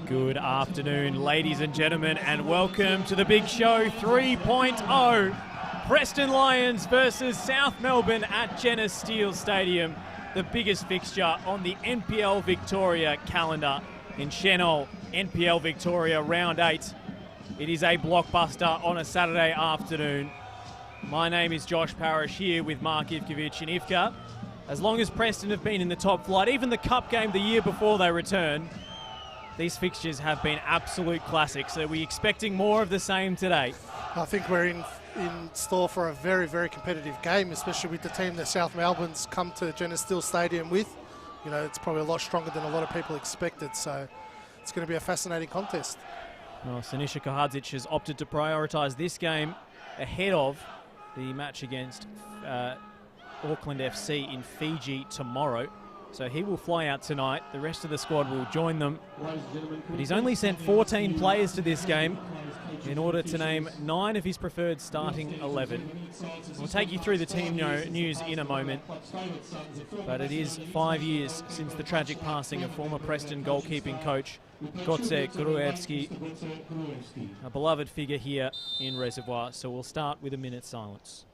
Good afternoon, ladies and gentlemen, and welcome to the Big Show 3.0. Preston Lions versus South Melbourne at Jenner Steel Stadium, the biggest fixture on the NPL Victoria calendar in Chenol, NPL Victoria Round 8. It is a blockbuster on a Saturday afternoon. My name is Josh Parrish here with Mark Ivkovic and Ivka. As long as Preston have been in the top flight, even the Cup game the year before they returned, these fixtures have been absolute classics. So we're expecting more of the same today. I think we're in store for a very, very competitive game, especially with the team that South Melbourne's come to Jenner Steel Stadium with. You know, it's probably a lot stronger than a lot of people expected. So it's going to be a fascinating contest. Well, Sinisa Kahadzic has opted to prioritise this game ahead of the match against Auckland FC in Fiji tomorrow. So he will fly out tonight. The rest of the squad will join them. But he's only sent 14 players to this game in order to name 9 of his preferred starting 11. We'll take you through the team news in a moment. But it is 5 years since the tragic passing of former Preston goalkeeping coach Gotze Gruevski, a beloved figure here in Reservoir. So we'll start with a minute's silence.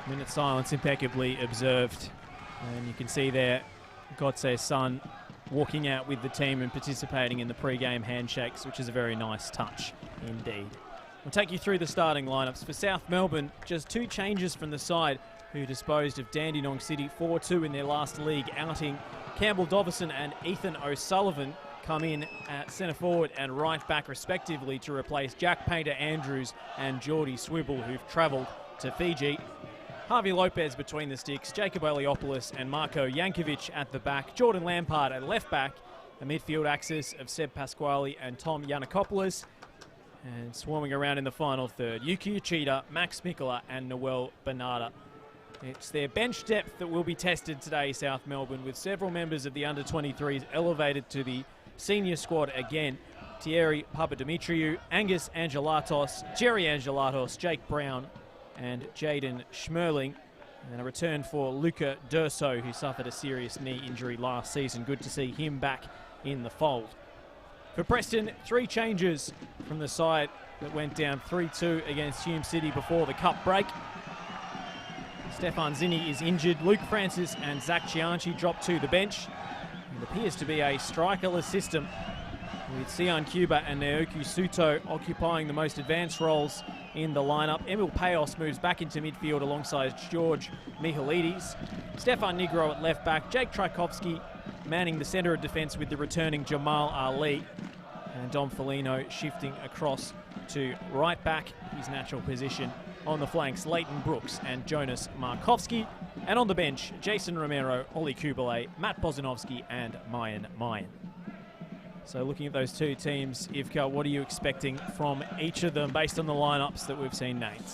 Minute silence impeccably observed. And you can see there Gotze's son walking out with the team and participating in the pre-game handshakes, which is a very nice touch indeed. We'll take you through the starting lineups. For South Melbourne, just 2 changes from the side who disposed of Dandenong City 4-2 in their last league outing. Campbell Dovison and Ethan O'Sullivan come in at centre forward and right back respectively to replace Jack Painter-Andrews and Geordie Swibble, who've travelled to Fiji. Harvey Lopez between the sticks, Jacob Eliopoulos and Marko Jankovic at the back, Jordan Lampard at left back, a midfield axis of Seb Pasquale and Tom Yanakopoulos, and swarming around in the final third, Yuki Uchida, Max Mikola and Noel Bernarda. It's their bench depth that will be tested today, South Melbourne, with several members of the under-23s elevated to the senior squad again. Thierry Papadimitriou, Angus Angelatos, Jerry Angelatos, Jake Brown, and Jaden Schmerling, and a return for Luca Durso, who suffered a serious knee injury last season. Good to see him back in the fold. For Preston, 3 changes from the side that went down 3-2 against Hume City before the cup break. Stefan Zinni is injured. Luke Francis and Zach Chianchi drop to the bench. It appears to be a strikerless system, with Sian Cuba and Naoki Suto occupying the most advanced roles in the lineup. Emil Payos moves back into midfield alongside George Mihalidis. Stefan Nigro at left back. Jake Tchaikovsky manning the centre of defence with the returning Jamal Ali. And Dom Felino shifting across to right back, his natural position. On the flanks, Leighton Brooks and Jonas Markovsky. And on the bench, Jason Romero, Ollie Kubale, Matt Bozanovsky and Mayan Mayan. So looking at those 2 teams, Ivka, what are you expecting from each of them based on the lineups that we've seen named?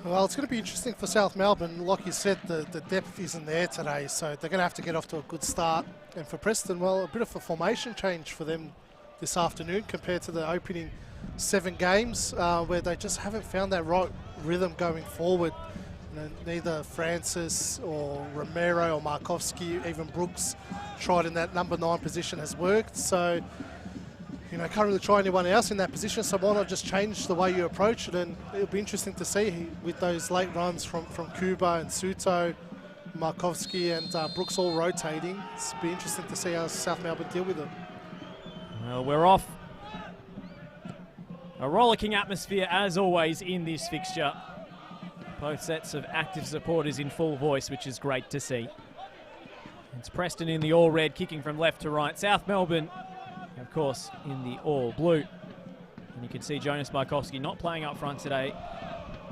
Well, it's going to be interesting for South Melbourne. Like you said, the depth isn't there today, so they're going to have to get off to a good start. And for Preston, well, a bit of a formation change for them this afternoon compared to the opening 7 games, where they just haven't found that right rhythm going forward. You know, neither Francis or Romero or Markovsky, even Brooks, tried in that number 9 position has worked. So, you know, can't really try anyone else in that position, so why not just change the way you approach it? And it'll be interesting to see with those late runs from Cuba and Suto, Markovsky and Brooks all rotating. It's be interesting to see how South Melbourne deal with it. Well, we're off. A rollicking atmosphere as always in this fixture. Both sets of active supporters in full voice, which is great to see. It's Preston in the all-red, kicking from left to right. South Melbourne, of course, in the all-blue. And you can see Jonas Markovsky not playing up front today.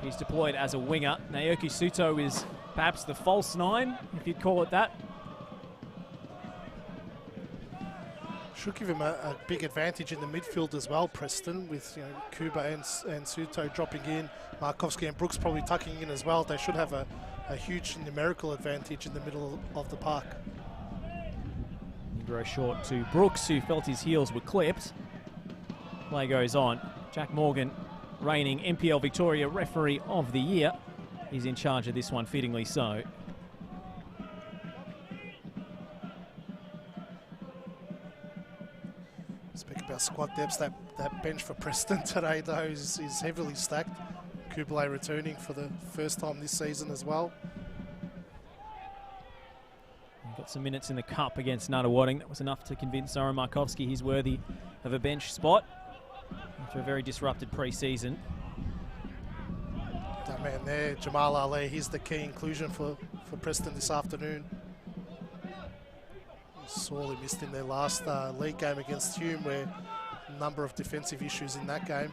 He's deployed as a winger. Naoki Suto is perhaps the false nine, if you'd call it that. Should give him a big advantage in the midfield as well, Preston, with Kuba and Suto dropping in, Markovsky and Brooks probably tucking in as well. They should have a huge numerical advantage in the middle of the park. Negro short to Brooks, who felt his heels were clipped. Play goes on. Jack Morgan, reigning NPL Victoria Referee of the Year, is in charge of this one, fittingly so. Speaking about squad depths, that bench for Preston today, though, is heavily stacked. Kublai returning for the first time this season as well. Got some minutes in the cup against Nunawading. That was enough to convince Zoran Markovsky he's worthy of a bench spot after a very disrupted pre-season. That man there, Jamal Ali, he's the key inclusion for Preston this afternoon. Sorely missed in their last league game against Hume, where a number of defensive issues in that game.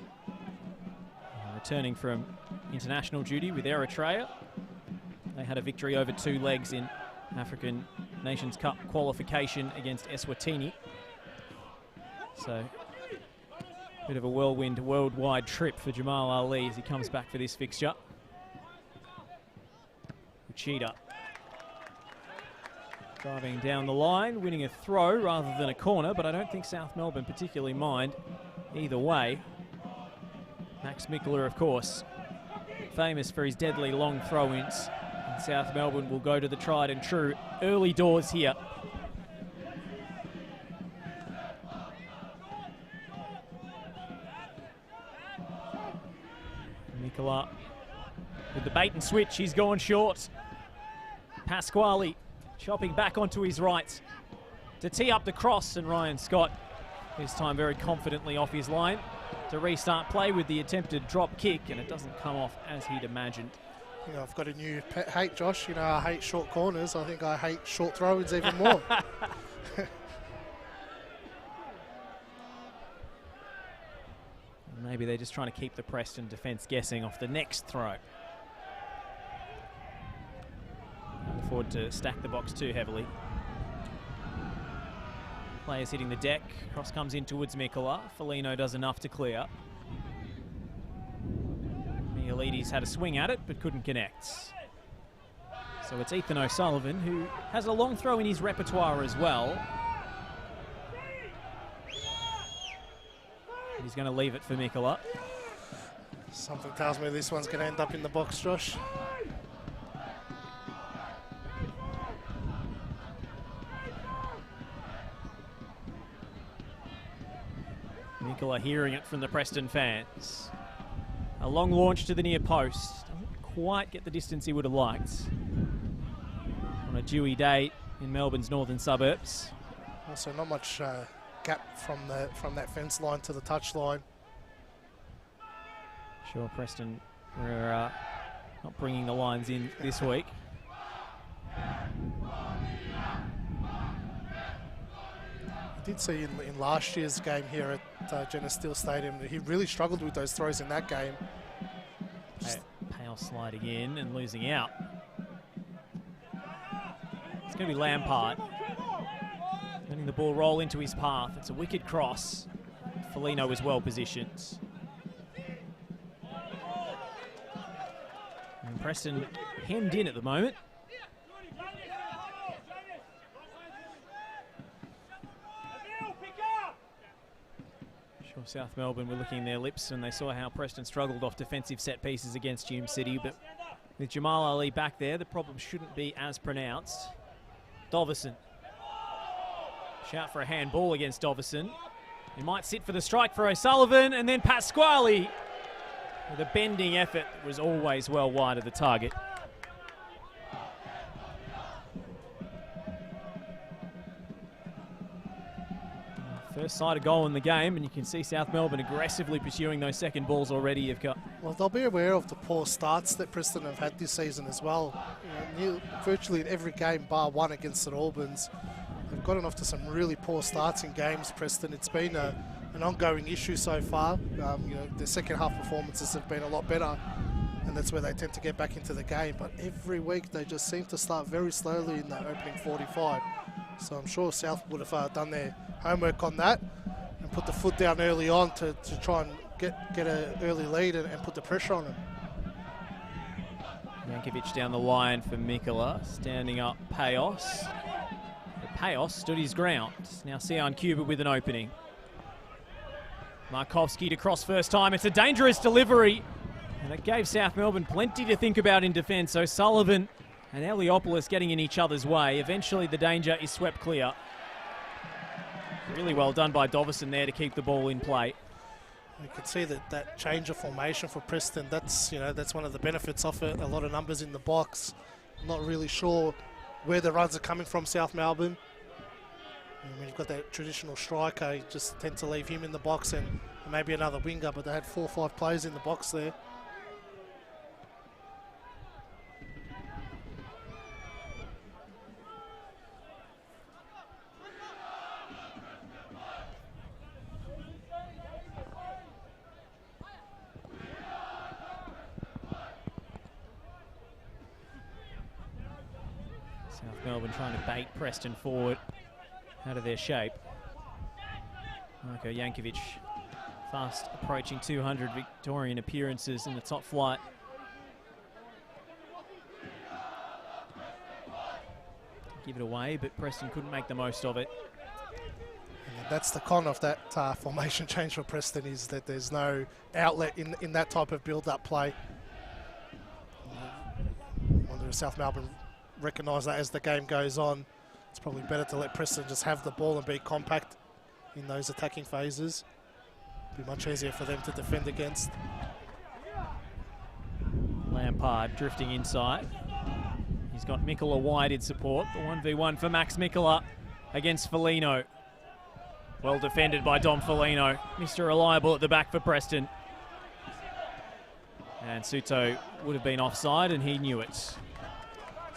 Returning from international duty with Eritrea, they had a victory over 2 legs in African Nations Cup qualification against Eswatini. So, bit of a whirlwind worldwide trip for Jamal Ali as he comes back for this fixture. Uchida driving down the line, winning a throw rather than a corner, but I don't think South Melbourne particularly mind either way. Max Mikler, of course, famous for his deadly long throw-ins. And South Melbourne will go to the tried and true early doors here. Mikler with the bait and switch, he's gone short. Pasquale chopping back onto his right to tee up the cross, and Ryan Scott, this time very confidently off his line, to restart play with the attempted drop kick, and it doesn't come off as he'd imagined. I've got a new pet hate, Josh. I hate short corners. I think I hate short throw-ins even more. Maybe they're just trying to keep the Preston defence guessing off the next throw. Can't afford to stack the box too heavily. Players hitting the deck. Cross comes in towards Mikola. Foligno does enough to clear. Mielides had a swing at it, but couldn't connect. So it's Ethan O'Sullivan, who has a long throw in his repertoire as well. He's going to leave it for Mikola. Something tells me this one's going to end up in the box, Josh. Mikola hearing it from the Preston fans. A long launch to the near post. Doesn't quite get the distance he would have liked on a dewy day in Melbourne's northern suburbs. Also not much gap from that fence line to the touch line. Sure, Preston were not bringing the lines in this week. I did see in last year's game here at Jenna Steele Stadium that he really struggled with those throws in that game. Pale sliding in and losing out. It's going to be Lampard. Letting the ball roll into his path. It's a wicked cross. Foligno is well positioned. And Preston hemmed in at the moment. Sure, South Melbourne were licking their lips when they saw how Preston struggled off defensive set pieces against Hume City, but with Jamal Ali back there, the problem shouldn't be as pronounced. Dovison. Shout for a handball against Dovison. He might sit for the strike for O'Sullivan, and then Pasquale with a bending effort that was always well wide of the target. First sighted goal in the game, and you can see South Melbourne aggressively pursuing those second balls already. You've got. Well, they'll be aware of the poor starts that Preston have had this season as well. Virtually in every game, bar one against St Albans, they've gotten off to some really poor starts in games, Preston. It's been an ongoing issue so far. Their second half performances have been a lot better, and that's where they tend to get back into the game. But every week they just seem to start very slowly in that opening 45. So I'm sure South would have done their homework on that and put the foot down early on to try and get an early lead and put the pressure on them. Jankovic down the line for Mikola, standing up Payos. But Payos stood his ground. Now Sion Cuba with an opening. Markovski to cross first time. It's a dangerous delivery, and it gave South Melbourne plenty to think about in defence. O'Sullivan and Eliopoulos getting in each other's way. Eventually the danger is swept clear. Really well done by Dovison there to keep the ball in play. You can see that change of formation for Preston. That's one of the benefits of it. A lot of numbers in the box. Not really sure where the runs are coming from, South Melbourne. And when you've got that traditional striker, you just tend to leave him in the box and maybe another winger, but they had 4 or 5 players in the box there. South Melbourne trying to bait Preston forward out of their shape. Marko Jankovic fast approaching 200 Victorian appearances in the top flight. Give it away, but Preston couldn't make the most of it. And that's the con of that formation change for Preston, is that there's no outlet in that type of build-up play. I wonder if South Melbourne recognise that as the game goes on. It's probably better to let Preston just have the ball and be compact in those attacking phases. Be much easier for them to defend against. Lampard drifting inside. He's got Mikola wide in support. The 1v1 for Max Mikola against Foligno. Well defended by Dom Foligno. Mr. Reliable at the back for Preston. And Suto would have been offside, and he knew it.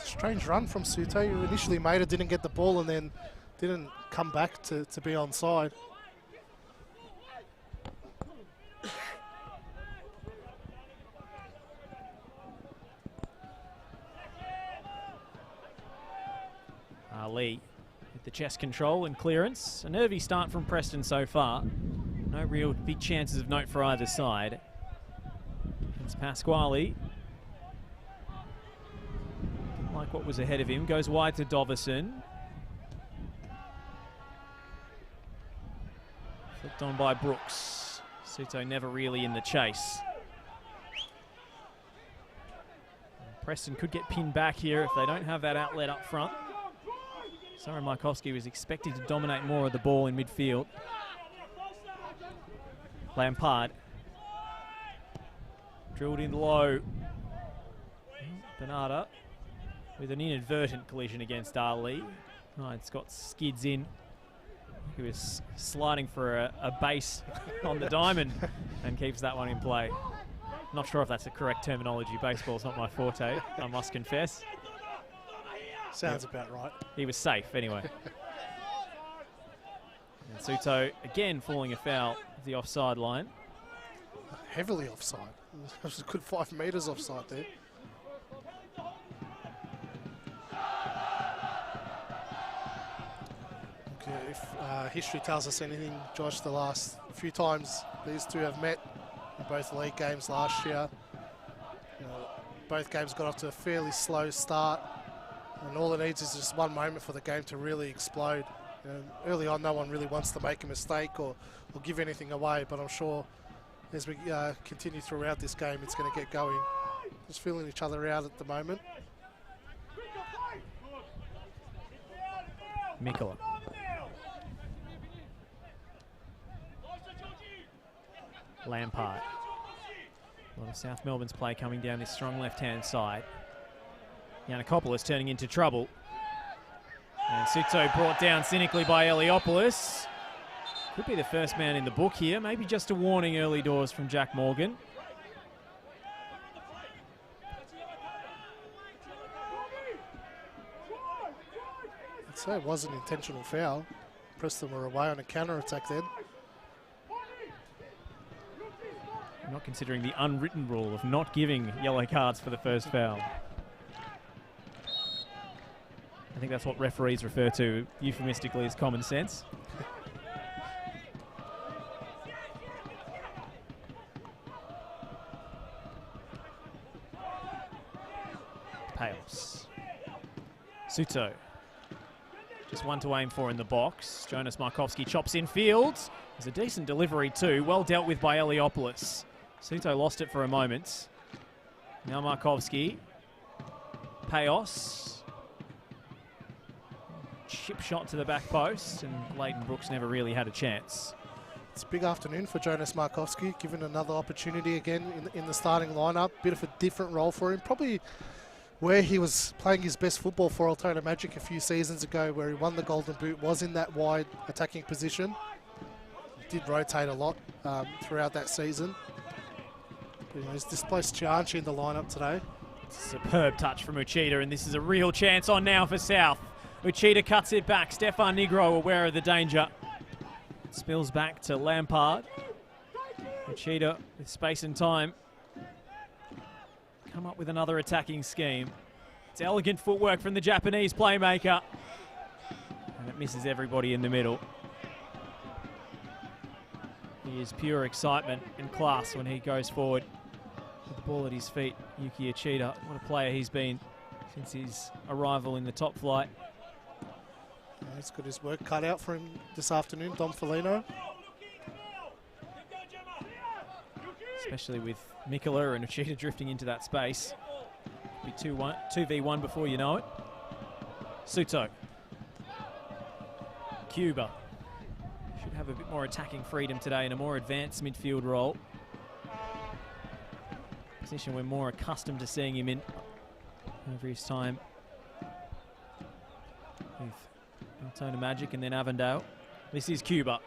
Strange run from Suto. He initially made it, didn't get the ball, and then didn't come back to be onside. Ali with the chest control and clearance. A nervy start from Preston so far. No real big chances of note for either side. It's Pasquale. Didn't like what was ahead of him. Goes wide to Dovison. Flipped on by Brooks. Suto never really in the chase. Preston could get pinned back here if they don't have that outlet up front. Soren Markovski was expected to dominate more of the ball in midfield. Lampard. Drilled in low. Bernarda with an inadvertent collision against Ali. Ryan Scott skids in. He was sliding for a base on the diamond and keeps that one in play. Not sure if that's the correct terminology. Baseball's not my forte, I must confess. Sounds about right. He was safe anyway. And Suto again falling afoul of the offside line. Heavily offside. It was a good 5 metres offside there. Okay, if history tells us anything, Josh, the last few times these two have met in both league games last year, both games got off to a fairly slow start. And all it needs is just one moment for the game to really explode. Early on, no one really wants to make a mistake or give anything away, but I'm sure as we continue throughout this game, it's going to get going. Just feeling each other out at the moment. Mikola. Lampard. A lot of South Melbourne's play coming down this strong left-hand side. Yanakopoulos turning into trouble. And Suto brought down cynically by Eliopoulos. Could be the first man in the book here. Maybe just a warning early doors from Jack Morgan. I'd say it was an intentional foul. Preston were away on a counter-attack then. Not considering the unwritten rule of not giving yellow cards for the first foul. I think that's what referees refer to euphemistically as common sense. Pails. Suto. Just one to aim for in the box. Jonas Markovski chops in field. There's a decent delivery too. Well dealt with by Eliopoulos. Suto lost it for a moment. Now Markovski. Payos. Chip shot to the back post, and Leighton Brooks never really had a chance. It's a big afternoon for Jonas Markovski, given another opportunity again in the starting lineup. Bit of a different role for him. Probably where he was playing his best football for Altona Magic a few seasons ago, where he won the Golden Boot, was in that wide attacking position. He did rotate a lot throughout that season. But, he's displaced Chianchi in the lineup today. Superb touch from Uchida, and this is a real chance on now for South. Uchida cuts it back. Stefan Negro aware of the danger. Spills back to Lampard. Uchida with space and time. Come up with another attacking scheme. It's elegant footwork from the Japanese playmaker. And it misses everybody in the middle. He is pure excitement and class when he goes forward with the ball at his feet. Yuki Uchida, what a player he's been since his arrival in the top flight. He's got his work cut out for him this afternoon, Dom Felino. Especially with Mikola and Uchida drifting into that space. Be 2v1 before you know it. Suto. Cuba. Should have a bit more attacking freedom today in a more advanced midfield role. Position we're more accustomed to seeing him in over his time with Altona Magic and then Avondale. This is Cuba,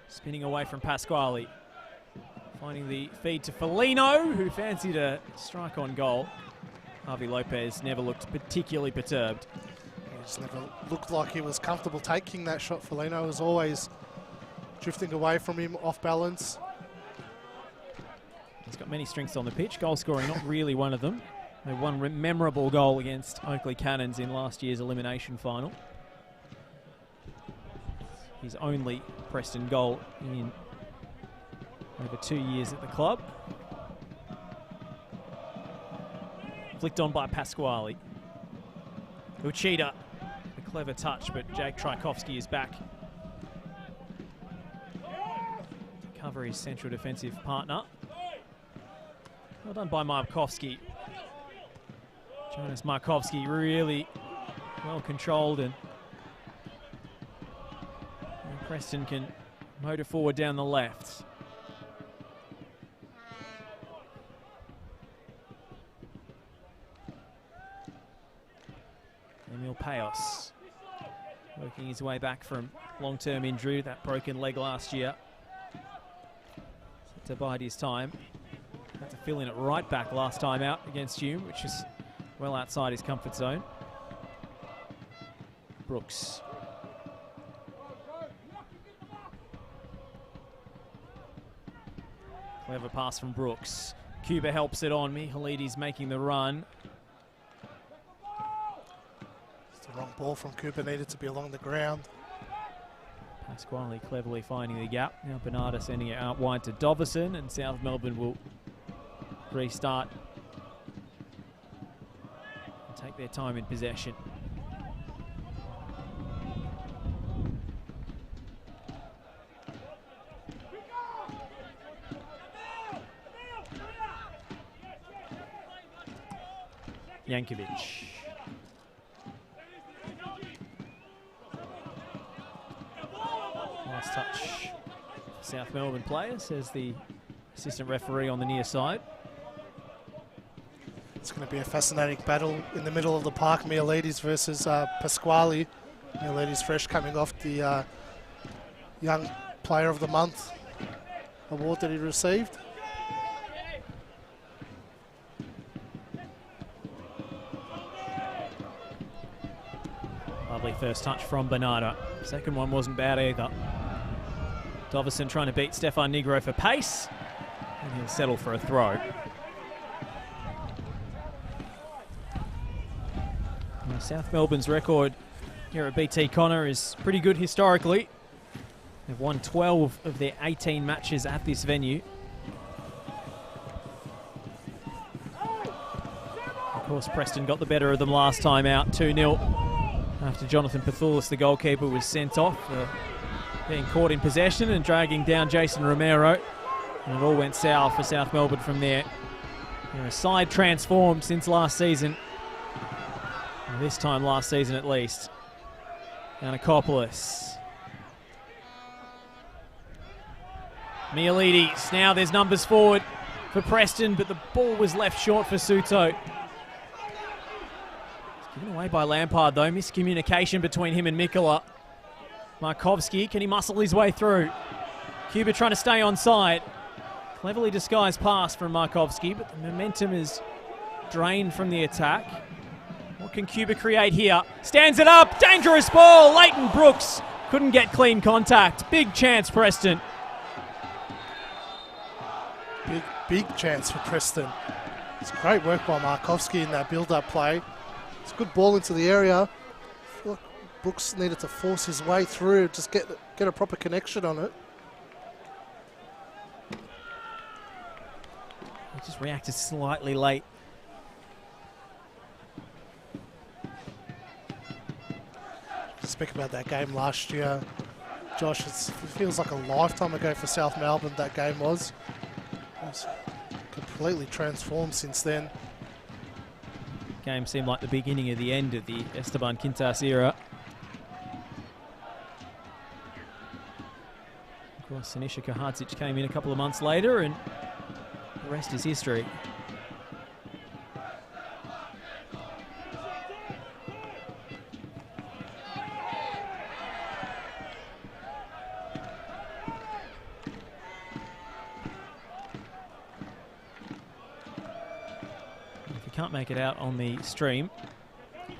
spinning away from Pasquale. Finding the feed to Felino, who fancied a strike on goal. Harvey Lopez never looked particularly perturbed. He just never looked like he was comfortable taking that shot. Felino was always drifting away from him, off balance. He's got many strengths on the pitch. Goal scoring, not really one of them. They one memorable goal against Oakley Cannons in last year's elimination final. His only Preston goal in over 2 years at the club. Flicked on by Pasquale. Uchida, a clever touch, but Jake Tchaikovsky is back to cover his central defensive partner. Well done by Markovski. Jonas Markovski really well controlled, and Preston can motor forward down the left. Emil Payos working his way back from long-term injury, that broken leg last year. To bide his time. Had to fill in at right back last time out against Hume, which is well outside his comfort zone. Brooks. Clever pass from Brooks. Cuba helps it on. Mihalides making the run. It's the wrong ball from Cooper, needed to be along the ground. Pasquale cleverly finding the gap. Now Bernardo sending it out wide to Dovison, and South Melbourne will restart and take their time in possession. Yankovic. Last touch. South Melbourne player, says the assistant referee on the near side. It's going to be a fascinating battle in the middle of the park. Mihalides versus Pasquale. Mihalides fresh coming off the young Player of the Month award that he received. Lovely first touch from Bernardo. Second one wasn't bad either. Dovison trying to beat Stefan Negro for pace, and he'll settle for a throw. Now, South Melbourne's record here at BT Connor is pretty good historically. They've won 12 of their 18 matches at this venue. Of course, Preston got the better of them last time out, 2-0. After Jonathan Pathoulis, the goalkeeper, was sent off for being caught in possession and dragging down Jason Romero. And it all went south for South Melbourne from there. They're a side transformed since last season. Well, this time last season at least. Yanakopoulos. Mialides. Now there's numbers forward for Preston, but the ball was left short for Suto. Given away by Lampard though, miscommunication between him and Mikola. Markovski, can he muscle his way through? Cuba trying to stay on side. Cleverly disguised pass from Markovski, but the momentum is drained from the attack. What can Cuba create here? Stands it up, dangerous ball, Leighton Brooks couldn't get clean contact. Big chance, Preston. Big chance for Preston. It's great work by Markovski in that build-up play. It's a good ball into the area. I feel like Brooks needed to force his way through, just get a proper connection on it. He just reacted slightly late. Speak about that game last year, Josh. It feels like a lifetime ago for South Melbourne. That game was. It's completely transformed since then. Game seemed like the beginning of the end of the Esteban Quintas era. Of course, Sinisa Kahadzic came in a couple of months later, and the rest is history. Can't make it out on the stream.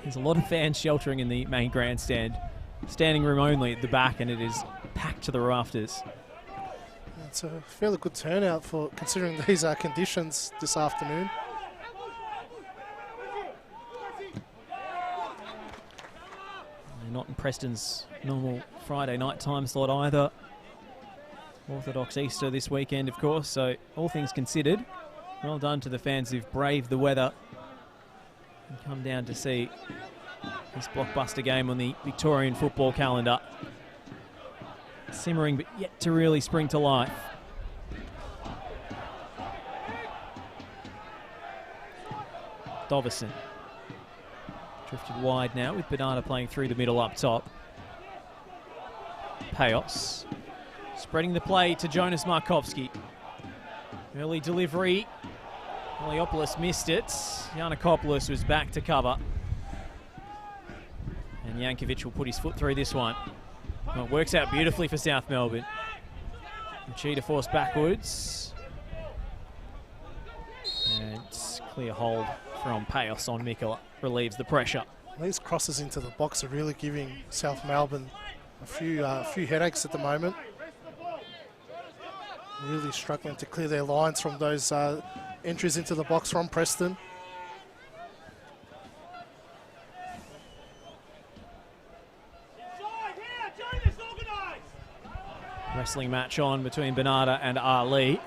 There's a lot of fans sheltering in the main grandstand. Standing room only at the back, and it is packed to the rafters. It's a fairly good turnout for considering these conditions this afternoon. They're not in Preston's normal Friday night time slot either. Orthodox Easter this weekend, of course, so all things considered, well done to the fans who've braved the weather and come down to see this blockbuster game on the Victorian football calendar. Simmering, but yet to really spring to life. Dovison. Drifted wide now with Bernardo playing through the middle up top. Payos. Spreading the play to Jonas Markovski. Early delivery. Eliopoulos missed it. Yanakopoulos was back to cover. And Jankovic will put his foot through this one. Well, it works out beautifully for South Melbourne. Machida forced backwards. And clear hold from Payos on Mikola. Relieves the pressure. These crosses into the box are really giving South Melbourne a few headaches at the moment. Really struggling to clear their lines from those entries into the box from Preston. Wrestling match on between Bernardo and Ali.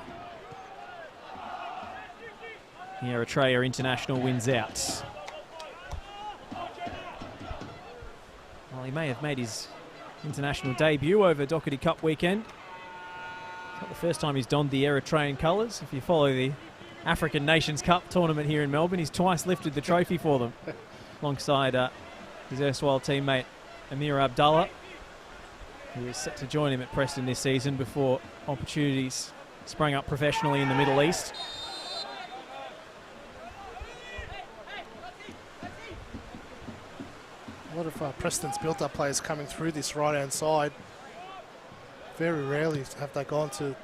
The Eritrea international wins out. Well, he may have made his international debut over Doherty Cup weekend. It's not the first time he's donned the Eritrean colours. If you follow the African Nations Cup tournament here in Melbourne, he's twice lifted the trophy for them, alongside his erstwhile teammate Amir Abdallah, who is set to join him at Preston this season before opportunities sprang up professionally in the Middle East. A lot of Preston's built-up players coming through this right-hand side. Very rarely have they gone to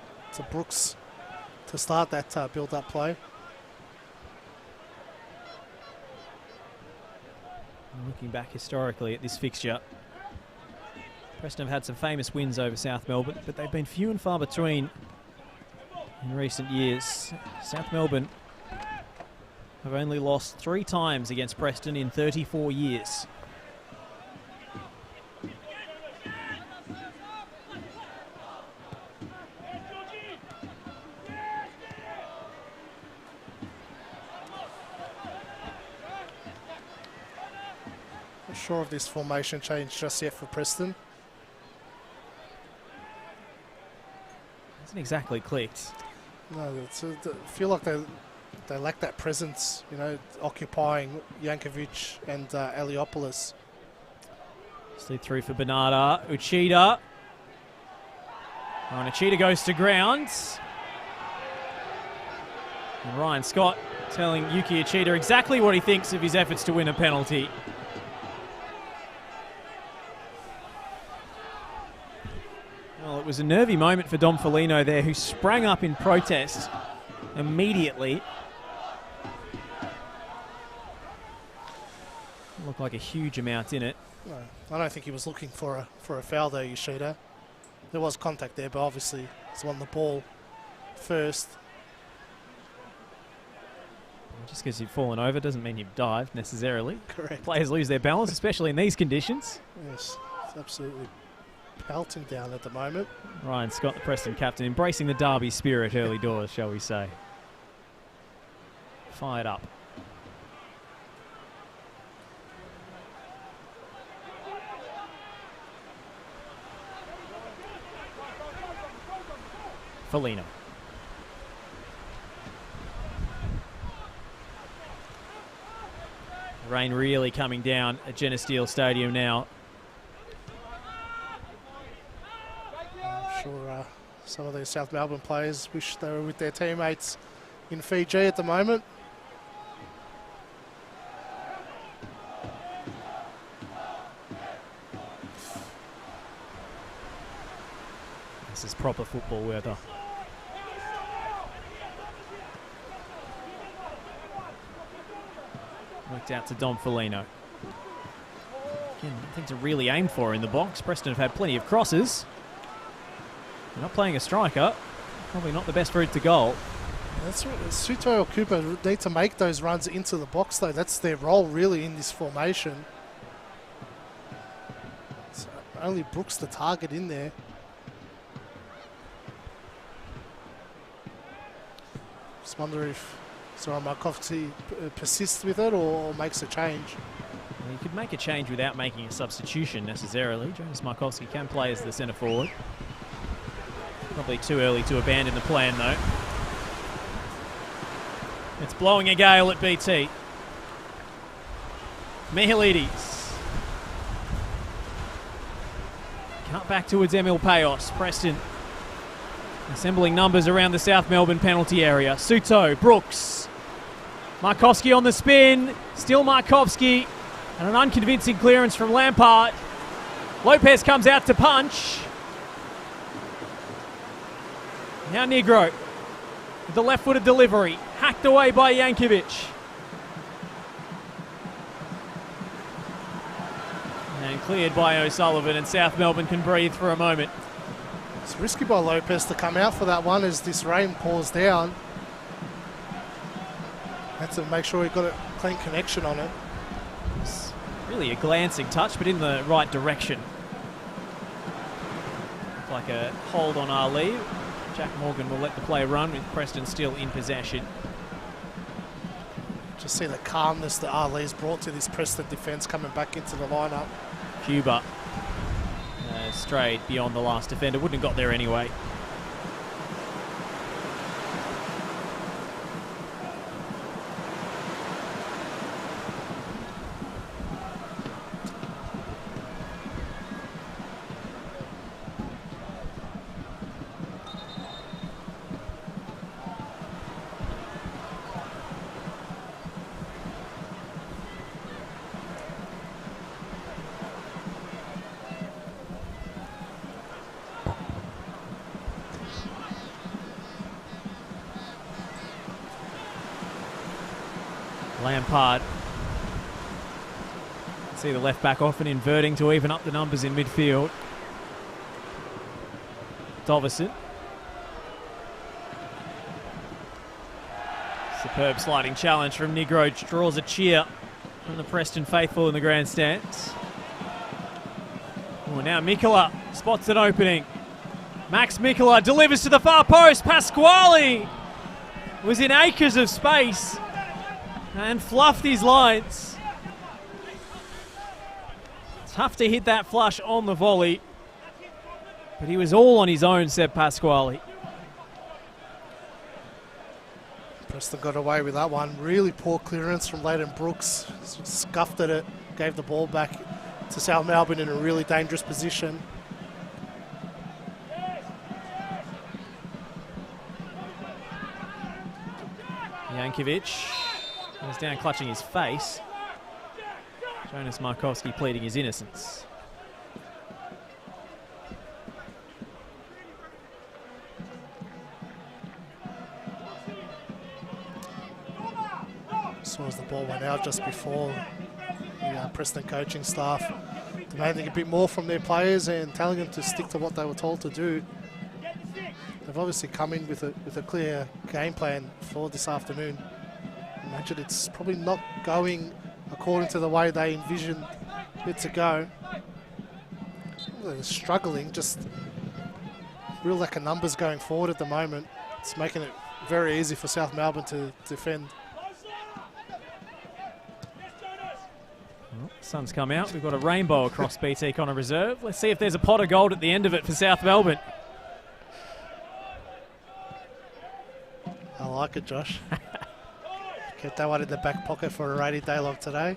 Brooks to start that build-up play. Looking back historically at this fixture, Preston have had some famous wins over South Melbourne, but they've been few and far between in recent years. South Melbourne have only lost 3 times against Preston in 34 years. Not sure of this formation change just yet for Preston. Hasn't exactly clicked. No, I feel like they lack that presence, you know, occupying Jankovic and Eliopoulos. Slid through for Bernarda. Uchida. And Uchida goes to ground. And Ryan Scott telling Yuki Uchida exactly what he thinks of his efforts to win a penalty. Well, it was a nervy moment for Dom Felino there, who sprang up in protest immediately. Looked like a huge amount in it. No, I don't think he was looking for a foul though, Yoshida. There was contact there, but obviously he's won the ball first. Just because you've fallen over doesn't mean you've dived necessarily. Correct. Players lose their balance, especially in these conditions. Yes, it's absolutely pelting down at the moment. Ryan Scott, the Preston captain, embracing the derby spirit early doors, shall we say. Fired up. Felino. Rain really coming down at Genesteel Stadium now. I'm sure some of these South Melbourne players wish they were with their teammates in Fiji at the moment. This is proper football weather. Worked out to Dom Felino. Again, nothing to really aim for in the box. Preston have had plenty of crosses. They're not playing a striker. Probably not the best route to goal. That's right. Suto or Cooper need to make those runs into the box though. That's their role really in this formation. So only Brooks the target in there. Just wonder if Zoran Markovsky persists with it or makes a change. Well, you could make a change without making a substitution necessarily. Jonas Markovsky can play as the centre forward. Probably too early to abandon the plan though. It's blowing a gale at BT. Mihalides. Cut back towards Emil Payos. Preston assembling numbers around the South Melbourne penalty area. Suto, Brooks. Markovsky on the spin. Still Markovsky. And an unconvincing clearance from Lampard. Lopez comes out to punch. Now Negro with the left-footed delivery. Hacked away by Jankovic. And cleared by O'Sullivan, and South Melbourne can breathe for a moment. It's risky by Lopez to come out for that one as this rain pours down. Had to make sure he got a clean connection on it. It's really a glancing touch, but in the right direction. Like a hold on Ali. Jack Morgan will let the play run with Preston still in possession. Just see the calmness that Ali's brought to this Preston defence coming back into the lineup. Cuba strayed beyond the last defender. Wouldn't have got there anyway. Lampard. See the left back often inverting to even up the numbers in midfield. Dovison. Superb sliding challenge from Negro, draws a cheer from the Preston faithful in the grandstands. Oh, now Mikola spots an opening. Max Mikola delivers to the far post. Pasquale was in acres of space and fluffed his lines. Tough to hit that flush on the volley, but he was all on his own, Seb Pasquale. Preston got away with that one. Really poor clearance from Leighton Brooks. Scuffed at it, gave the ball back to South Melbourne in a really dangerous position. Jankovic was down clutching his face. Jonas Markowski pleading his innocence. Saw as the ball went out just before, the Preston coaching staff demanding a bit more from their players and telling them to stick to what they were told to do. They've obviously come in with a clear game plan for this afternoon. Imagine it's probably not going according to the way they envisioned it to go. They're struggling, just real lack of numbers going forward at the moment. It's making it very easy for South Melbourne to defend. Well, sun's come out. We've got a rainbow across BT Connor Reserve. Let's see if there's a pot of gold at the end of it for South Melbourne. I like it, Josh. Kept that one in the back pocket for a rainy day like today.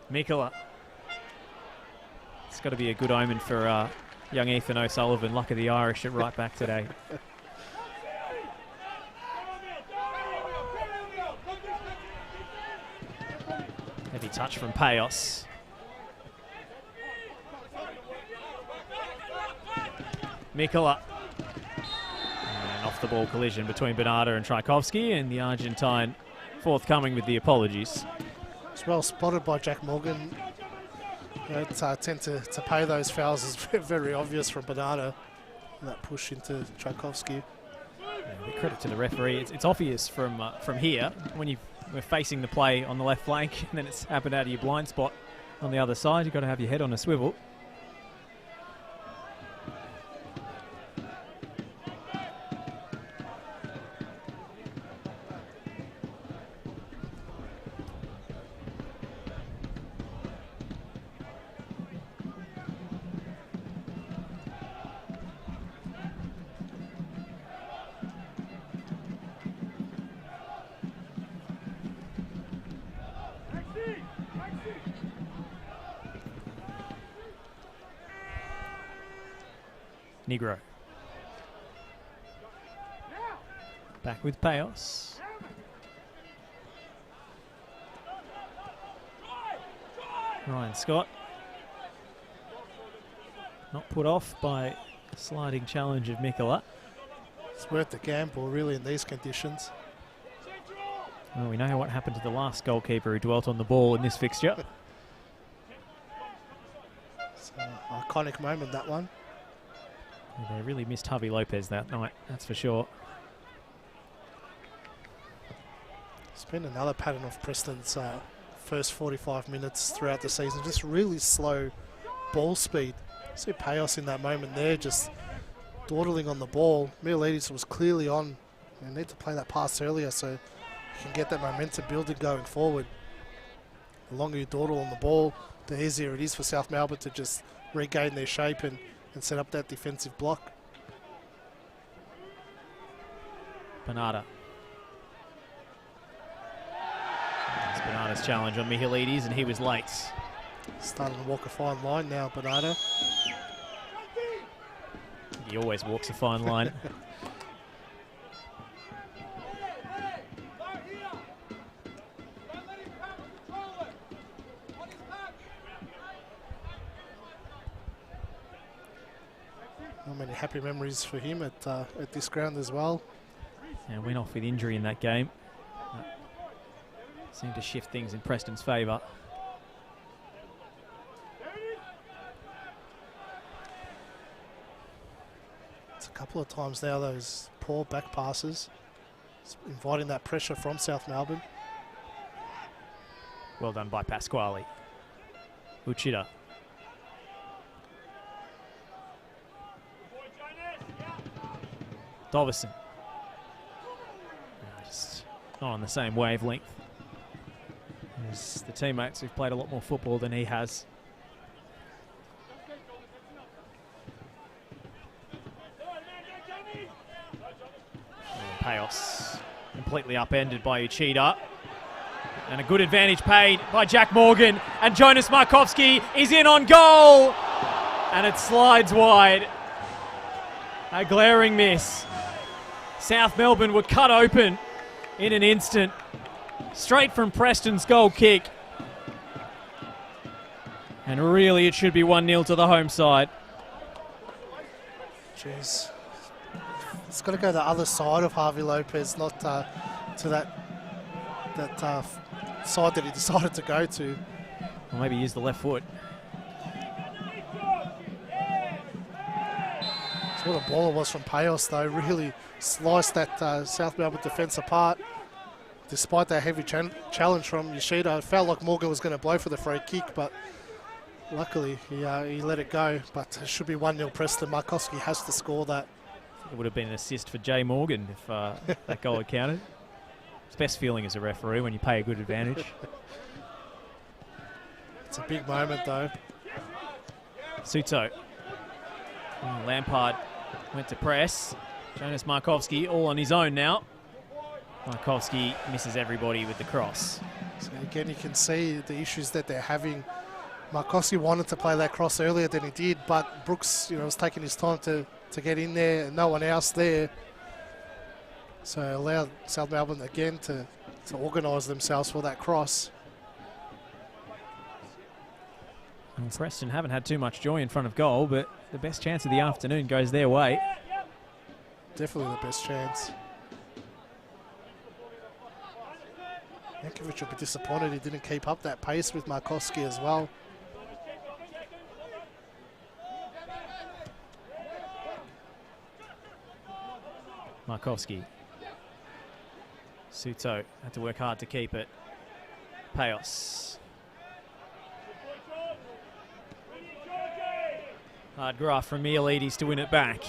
Mikola. It's got to be a good omen for young Ethan O'Sullivan. Luck of the Irish at right back today. Heavy touch from Payos. Mikola. And off the ball collision between Bernardo and Tchaikovsky, and the Argentine forthcoming with the apologies. It's well spotted by Jack Morgan. Tend to pay those fouls is very obvious from Bernardo. That push into Tchaikovsky. Yeah, credit to the referee. It's obvious from here when we're facing the play on the left flank, and then it's happened out of your blind spot on the other side. You've got to have your head on a swivel. Negro. Back with Payos. Ryan Scott. Not put off by a sliding challenge of Mikola. It's worth the gamble, really, in these conditions. Well, we know what happened to the last goalkeeper who dwelt on the ball in this fixture. It's an iconic moment, that one. They really missed Javi Lopez that night, that's for sure. It's been another pattern of Preston's first 45 minutes throughout the season. Just really slow ball speed. See Payos in that moment there, just dawdling on the ball. Mileidis was clearly on. They need to play that pass earlier so you can get that momentum building going forward. The longer you dawdle on the ball, the easier it is for South Melbourne to just regain their shape and set up that defensive block. Bernardo. It's Bernardo's challenge on Mihailidis, and he was late. Starting to walk a fine line now, Bernardo. He always walks a fine line. Not many happy memories for him at this ground as well. and went off with injury in that game. Seemed to shift things in Preston's favour. It's a couple of times now, those poor back passes, inviting that pressure from South Melbourne. Well done by Pasquale. Uchida. Dovison. Just not on the same wavelength as the teammates who've played a lot more football than he has. Payos completely upended by Uchida. And a good advantage paid by Jack Morgan. And Jonas Markovski is in on goal. And it slides wide. A glaring miss. South Melbourne were cut open in an instant. Straight from Preston's goal kick. And really it should be 1-0 to the home side. Jeez. It's got to go the other side of Harvey Lopez, not to that side that he decided to go to. Or maybe use the left foot. That's what a baller was from Payos, though. Really sliced that South Melbourne defence apart. Despite that heavy challenge from Yoshida, it felt like Morgan was going to blow for the free kick, but luckily he let it go. But it should be 1-0 Preston. Markovski has to score that. It would have been an assist for Jay Morgan if that goal had counted. It's best feeling as a referee when you pay a good advantage. It's a big moment, though. Suto. Lampard went to press. Jonas Markovski all on his own now. Markovski misses everybody with the cross. So again, you can see the issues that they're having. Markovski wanted to play that cross earlier than he did, but Brooks, was taking his time to get in there, and no one else there. So allowed South Melbourne again to organise themselves for that cross. And Preston haven't had too much joy in front of goal, but the best chance of the afternoon goes their way. Definitely the best chance. Yankovic will be disappointed he didn't keep up that pace with Markovski as well. Markovski. Suto had to work hard to keep it. Payos. Hard graft from Mielides to win it back.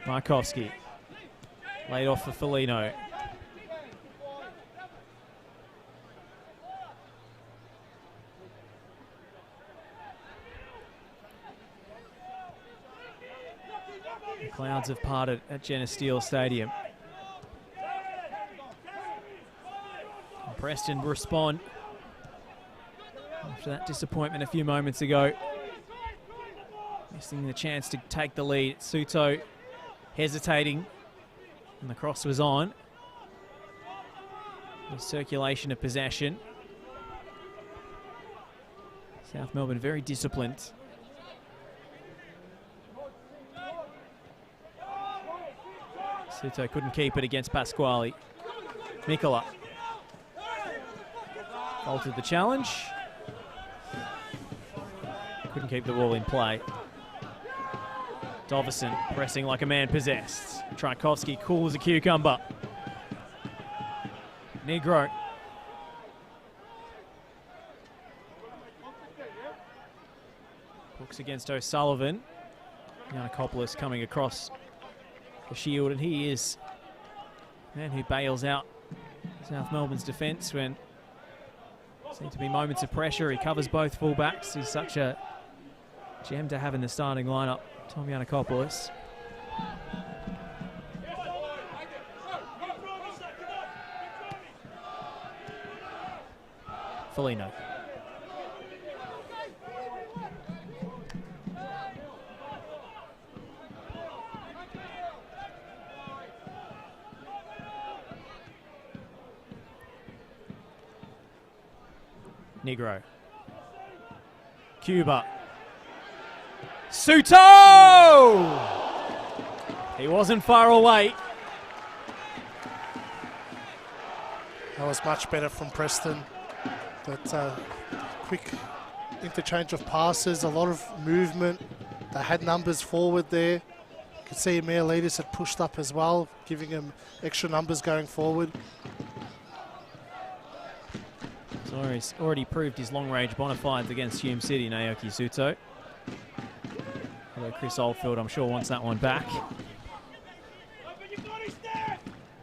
Markovski. Laid off for Foligno. The clouds have parted at Geneseo Stadium. And Preston respond after that disappointment a few moments ago. Missing the chance to take the lead. Suto hesitating, and the cross was on. The circulation of possession. South Melbourne very disciplined. Suto couldn't keep it against Pasquale. Mikola altered the challenge. Couldn't keep the ball in play. Dovison pressing like a man possessed. Tchaikovsky cool as a cucumber. Negro. Hooks against O'Sullivan. Yiannakopoulos coming across the shield, and he is the man who bails out South Melbourne's defence when seem to be moments of pressure. He covers both fullbacks. He's such a gem to have in the starting lineup. Tom Yiannakopoulos. Foligno. Negro. Cuba. Suto! He wasn't far away. That was much better from Preston. That quick interchange of passes, a lot of movement. They had numbers forward there. You could see Mielides had pushed up as well, giving him extra numbers going forward. So he's already proved his long-range bona fides against Hume City, Naoki Suto. Although Chris Oldfield, I'm sure, wants that one back.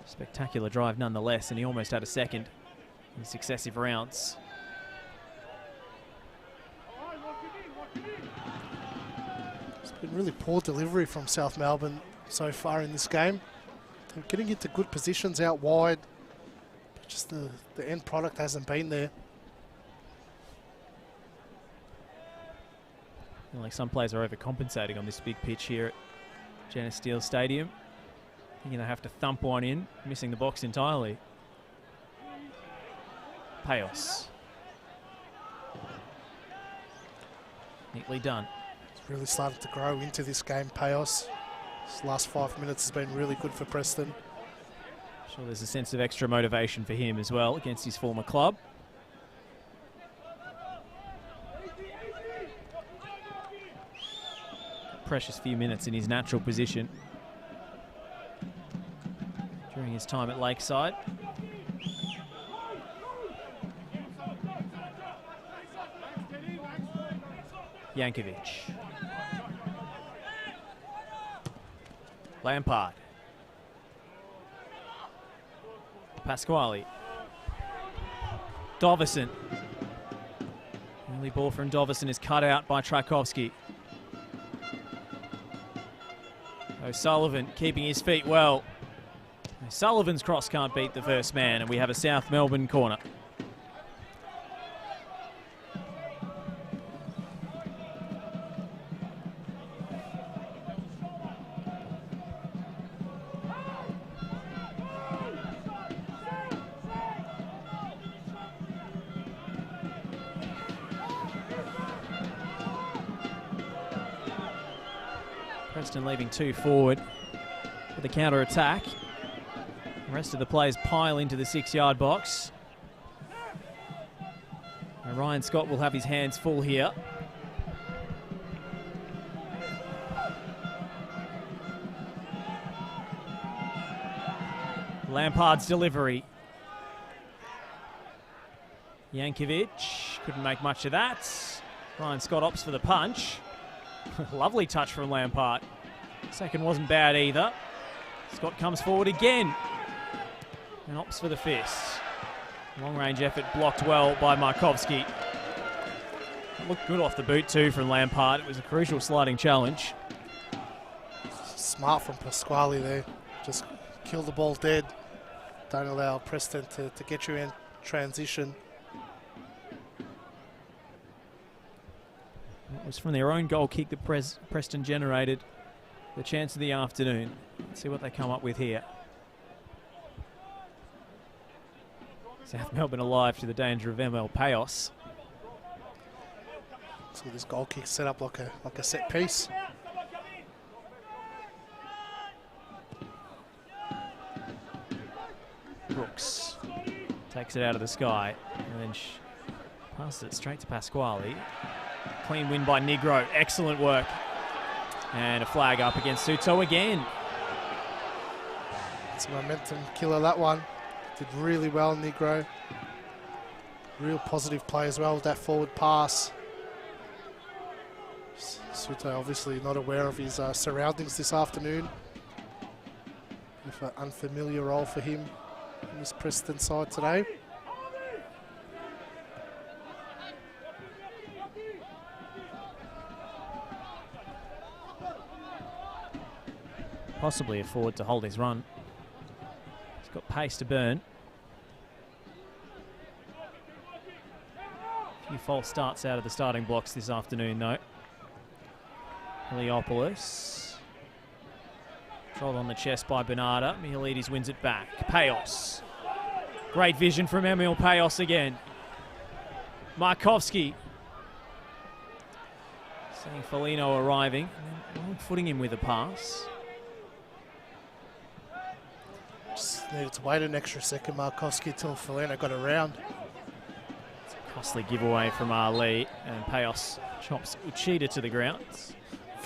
Spectacular drive nonetheless, and he almost had a second in successive rounds. It's been really poor delivery from South Melbourne so far in this game. They're getting into good positions out wide, but just the end product hasn't been there. I feel like some players are overcompensating on this big pitch here at Janice Steele Stadium. Thinking they have to thump one in, missing the box entirely. Payos. Neatly done. It's really started to grow into this game, Payos. This last 5 minutes has been really good for Preston. Sure, there's a sense of extra motivation for him as well against his former club. Precious few minutes in his natural position during his time at Lakeside. Yankovic. Lampard. Pasquale. Dovison. Early ball from Dovison is cut out by Tchaikovsky. O'Sullivan keeping his feet well. O'Sullivan's cross can't beat the first man, and we have a South Melbourne corner. Preston leaving two forward for the counter-attack. The rest of the players pile into the 6-yard box. Now Ryan Scott will have his hands full here. Lampard's delivery. Yankovic couldn't make much of that. Ryan Scott opts for the punch. Lovely touch from Lampard. Second wasn't bad either. Scott comes forward again and opts for the fist. Long-range effort blocked well by Markovski. Looked good off the boot too from Lampard. It was a crucial sliding challenge. Smart from Pasquale there. Just kill the ball dead. Don't allow Preston to get you in transition. It was from their own goal kick that Preston generated the chance of the afternoon. Let's see what they come up with here. South Melbourne alive to the danger of ML Payos. So this goal kick set up like a set piece. Brooks takes it out of the sky and then passes it straight to Pasquale. Clean win by Negro. Excellent work. And a flag up against Suto again. It's a momentum killer, that one. Did really well, Negro. Real positive play as well with that forward pass. Suto obviously not aware of his surroundings this afternoon. With an unfamiliar role for him in this Preston side today. Possibly afford to hold his run. He's got pace to burn. A few false starts out of the starting blocks this afternoon though. Heliopoulos. Controlled on the chest by Bernarda. Mielides wins it back. Payos. Great vision from Emil Payos again. Markovski. Seeing Foligno arriving, and then footing him with a pass. Just needed to wait an extra second, Markovski, till Foligno got around. It's a costly giveaway from Ali, and Payos chops Uchida to the ground.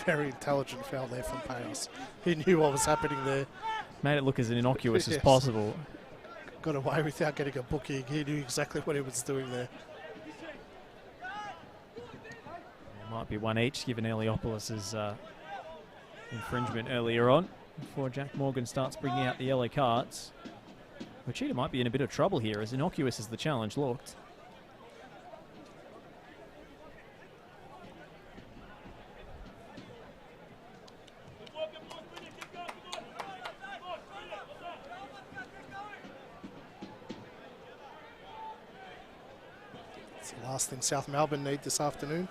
Very intelligent foul there from Payos. He knew what was happening there. Made it look as innocuous Yes. as possible. Got away without getting a booking. He knew exactly what he was doing there. Might be one each, given Eliopoulos' infringement earlier on, before Jack Morgan starts bringing out the yellow cards. Uchida might be in a bit of trouble here, as innocuous as the challenge looked. It's the last thing South Melbourne need this afternoon.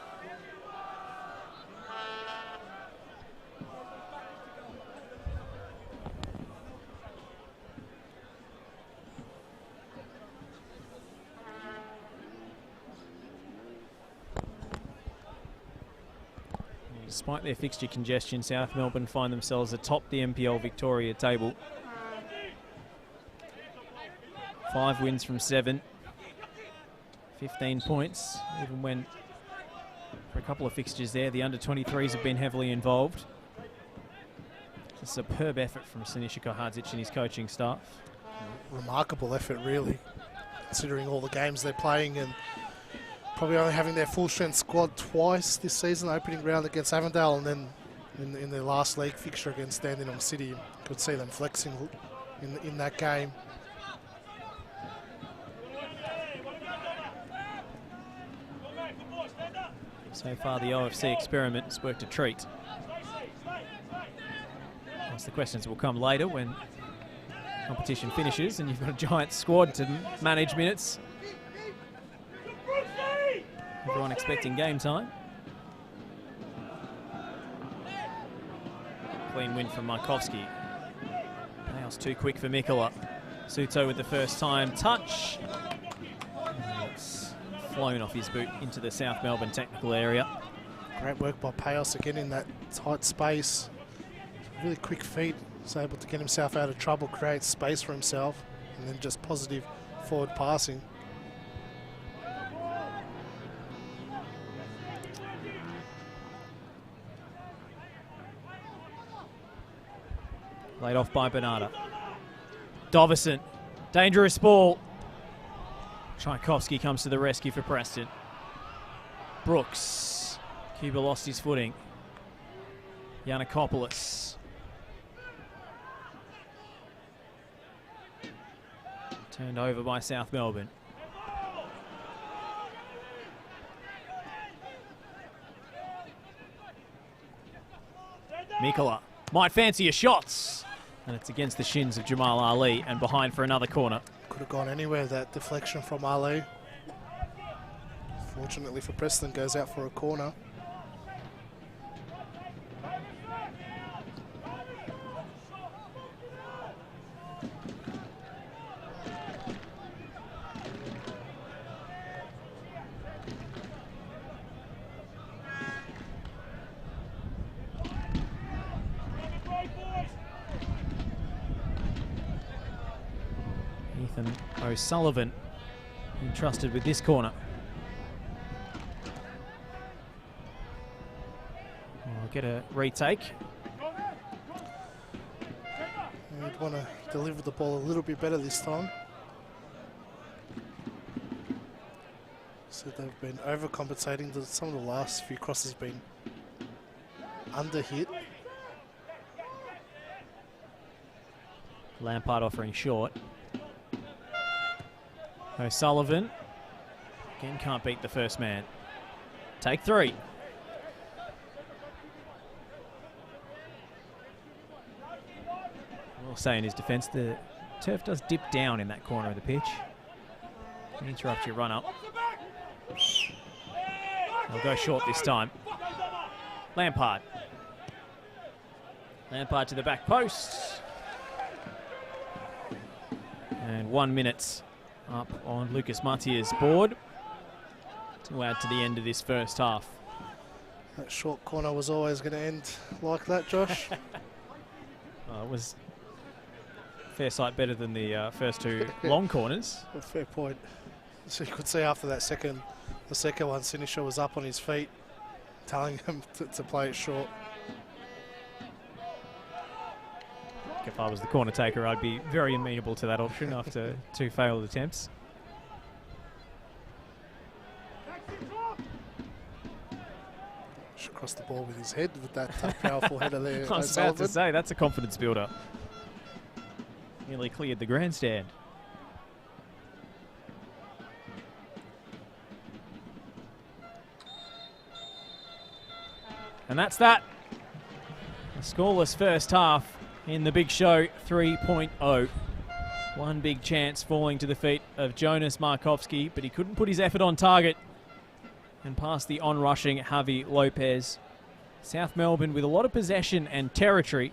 Despite their fixture congestion, South Melbourne find themselves atop the NPL Victoria table. 5 wins from 7. 15 points, even when for a couple of fixtures there, the under-23s have been heavily involved. It's a superb effort from Sinisa Hadzic and his coaching staff. Remarkable effort, really, considering all the games they're playing and probably only having their full-strength squad twice this season, opening round against Avondale and then in their last league fixture against Dandenong City. You could see them flexing in that game. So far, the OFC experiment has worked a treat. Of course, the questions will come later when competition finishes and you've got a giant squad to manage minutes. Everyone expecting game time. Clean win from Markovski. Payos too quick for Mikola. Suto with the first time touch. It's flown off his boot into the South Melbourne technical area. Great work by Payos again in that tight space. Really quick feet. He's able to get himself out of trouble, create space for himself, and then just positive forward passing. Laid off by Bernardo. Dovison, dangerous ball. Tchaikovsky comes to the rescue for Preston. Brooks, Cuba lost his footing. Yanakopoulos. Turned over by South Melbourne. Mikola might fancy a shots. And it's against the shins of Jamal Ali and behind for another corner. Could have gone anywhere, that deflection from Ali. Fortunately for Preston, goes out for a corner. Ethan O'Sullivan entrusted with this corner. We'll get a retake. We'd want to deliver the ball a little bit better this time. So they've been overcompensating. Some of the last few crosses have been under hit. Lampard offering short. O'Sullivan again can't beat the first man. Take 3. We'll say in his defence, the turf does dip down in that corner of the pitch. Can interrupt your run up. They'll go short this time. Lampard. Lampard to the back post. And 1 minute up on Lucas Matia's board. to add to the end of this first half. That short corner was always going to end like that, Josh. It was fair sight better than the first two long corners. A fair point. So you could see after that the second one, Sinisha was up on his feet, telling him to play it short. If I was the corner taker, I'd be very amenable to that option after two failed attempts. Should cross the ball with his head with that powerful header there. I was about to say, that's a confidence builder. Nearly cleared the grandstand. And that's that. A scoreless first half in the big show 3.0. One big chance falling to the feet of Jonas Markovski, but he couldn't put his effort on target and past the on-rushing Javi Lopez. South Melbourne with a lot of possession and territory,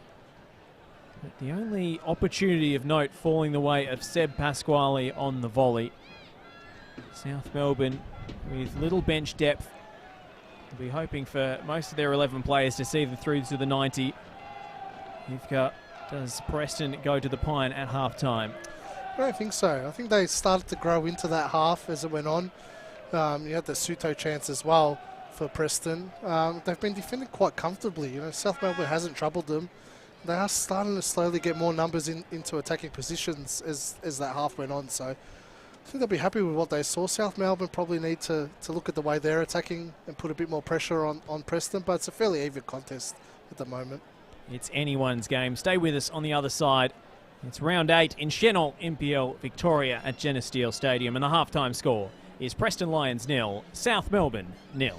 but the only opportunity of note falling the way of Seb Pasquale on the volley. South Melbourne with little bench depth. They'll be hoping for most of their 11 players to see them through to the 90. Does Preston go to the Pine at half-time? I don't think so. I think they started to grow into that half as it went on. You had the Suto chance as well for Preston. They've been defending quite comfortably. You know, South Melbourne hasn't troubled them. They are starting to slowly get more numbers into attacking positions as that half went on. So I think they'll be happy with what they saw. South Melbourne probably need to look at the way they're attacking and put a bit more pressure on Preston, but it's a fairly even contest at the moment. It's anyone's game. Stay with us on the other side. It's round 8 in Chenol, NPL Victoria at Geneseo Stadium, and the halftime score is Preston Lions 0, South Melbourne 0.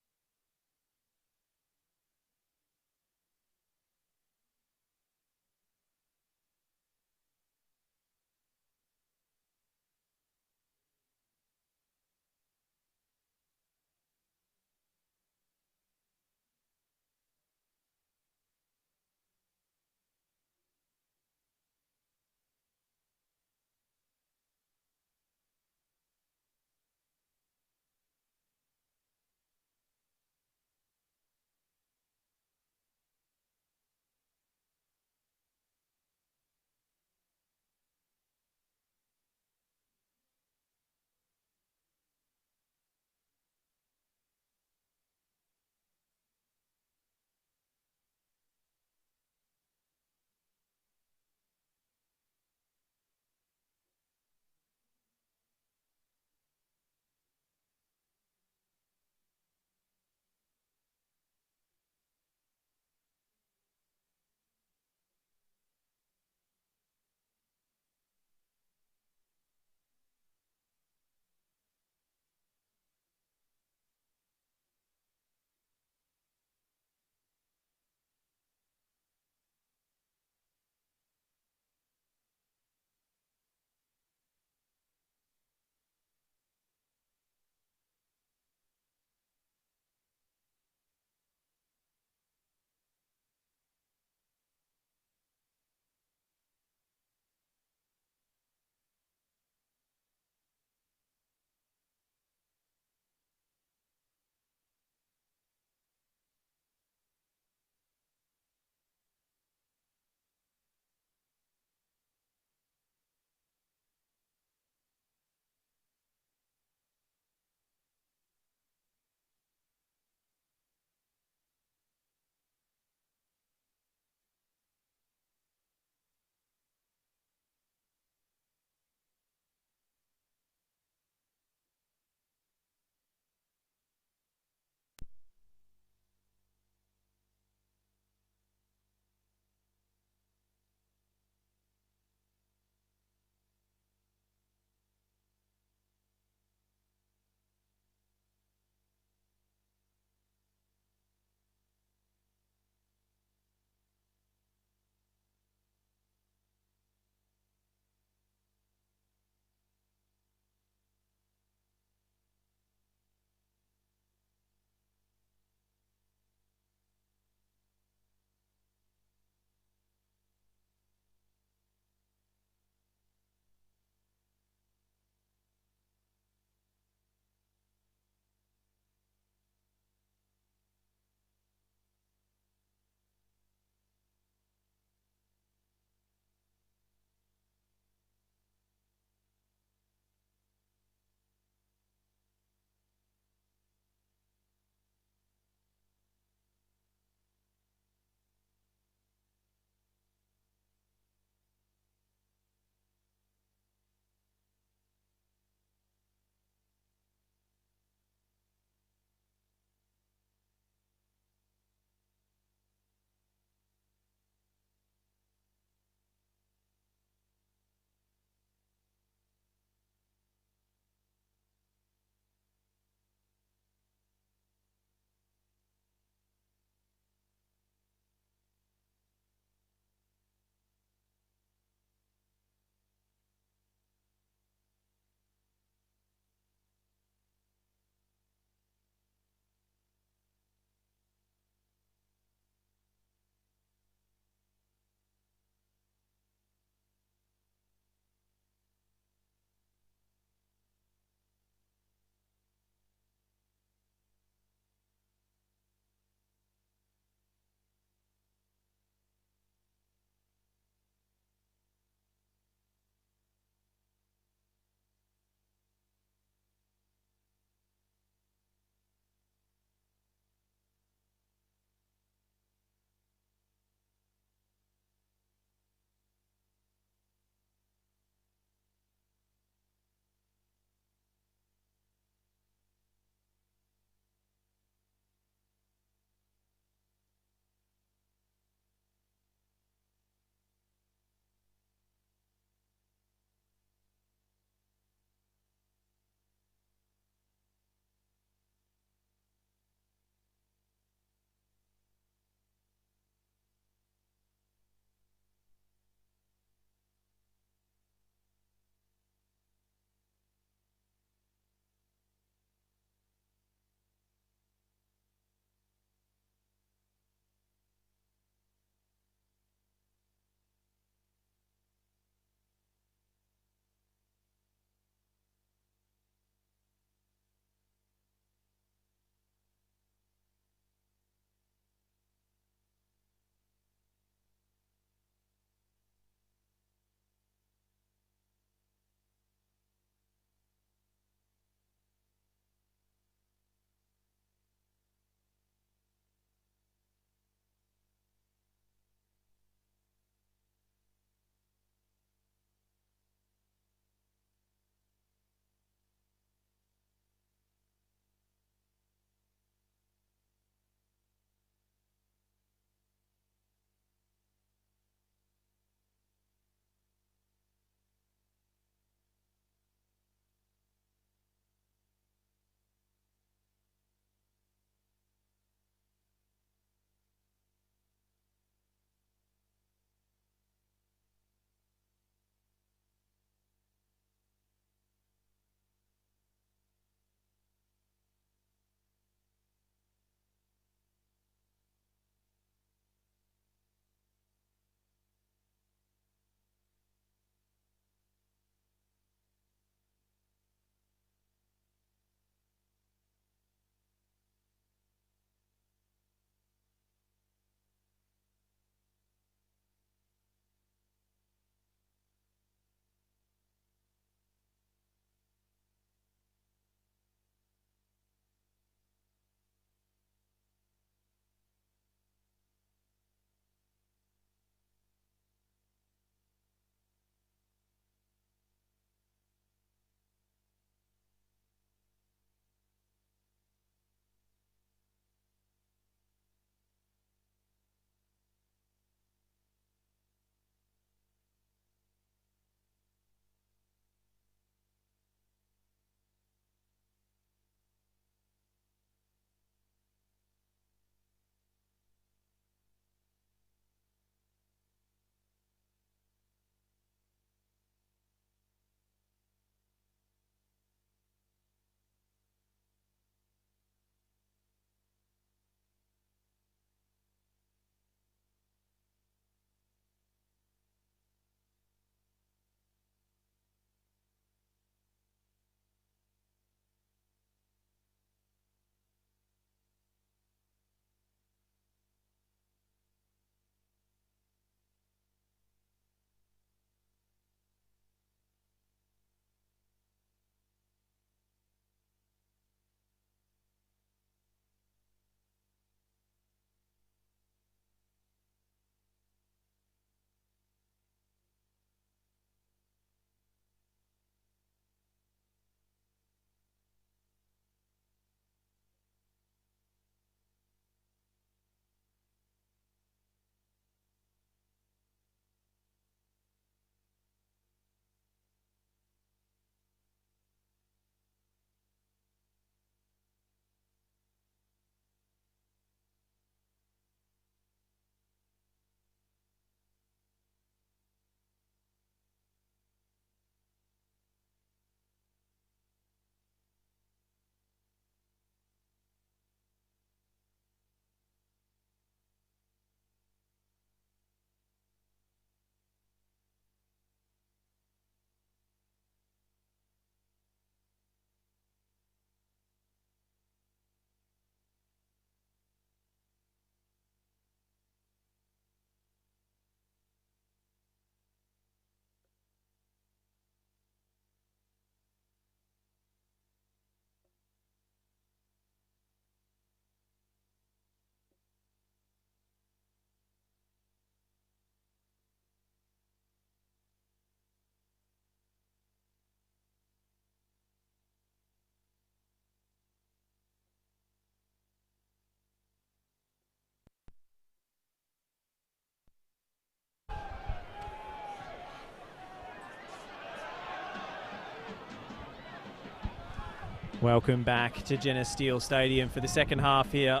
Welcome back to Jenna Steele Stadium for the second half here.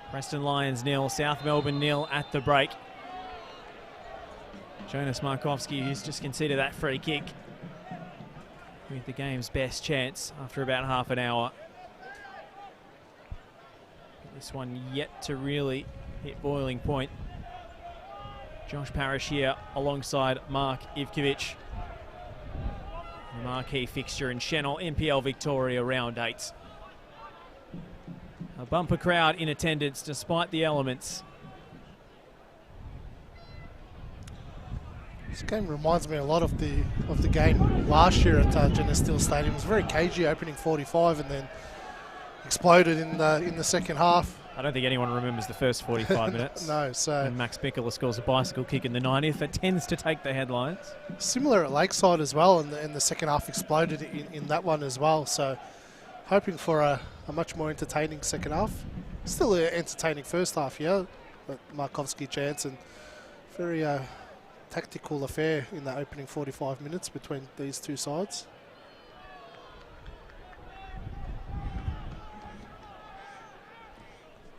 Preston Lions 0, South Melbourne 0 at the break. Jonas Markovski, who's just conceded that free kick with the game's best chance after about half an hour. This one yet to really hit boiling point. Josh Parrish here alongside Mark Ivkovic. The marquee fixture in Channel, NPL Victoria round 8. A bumper crowd in attendance despite the elements. This game reminds me a lot of the game last year at Jenna Steele Stadium. It was very cagey, opening 45 and then exploded in the second half. I don't think anyone remembers the first 45 minutes. No, so... And Max Bickler scores a bicycle kick in the 90th. It tends to take the headlines. Similar at Lakeside as well, and the second half exploded in that one as well. So hoping for a much more entertaining second half. Still an entertaining first half, yeah. But Markovski chance and very tactical affair in the opening 45 minutes between these two sides.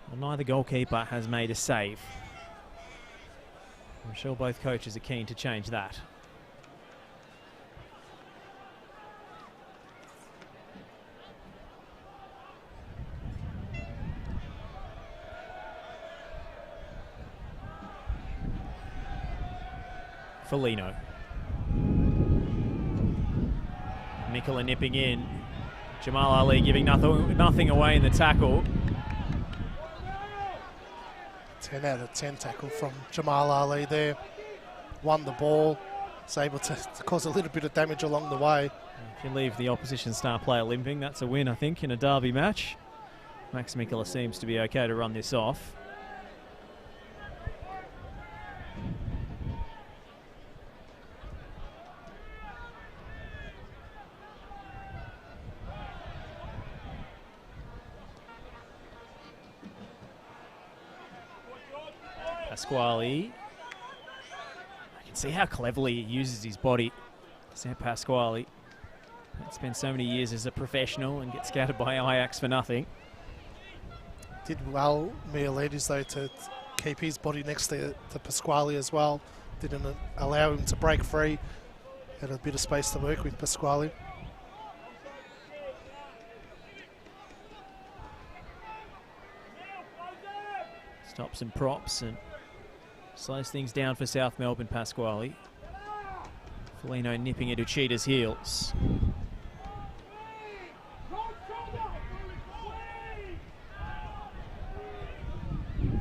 Well, neither goalkeeper has made a save. I'm sure both coaches are keen to change that. Foligno. Mikola nipping in. Jamal Ali giving nothing away in the tackle. 10 out of 10 tackle from Jamal Ali there. Won the ball. Was able to cause a little bit of damage along the way. If you leave the opposition star player limping, that's a win, I think, in a derby match. Max Mikola seems to be okay to run this off. Pasquale. I can see how cleverly he uses his body. Sam Pasquale. Spent so many years as a professional and gets scouted by Ajax for nothing. Did well, Mialides, though, to keep his body next to Pasquale as well. Didn't allow him to break free. Had a bit of space to work with Pasquale. Stops and props and slows things down for South Melbourne, Pasquale. Foligno nipping at Uchita's heels.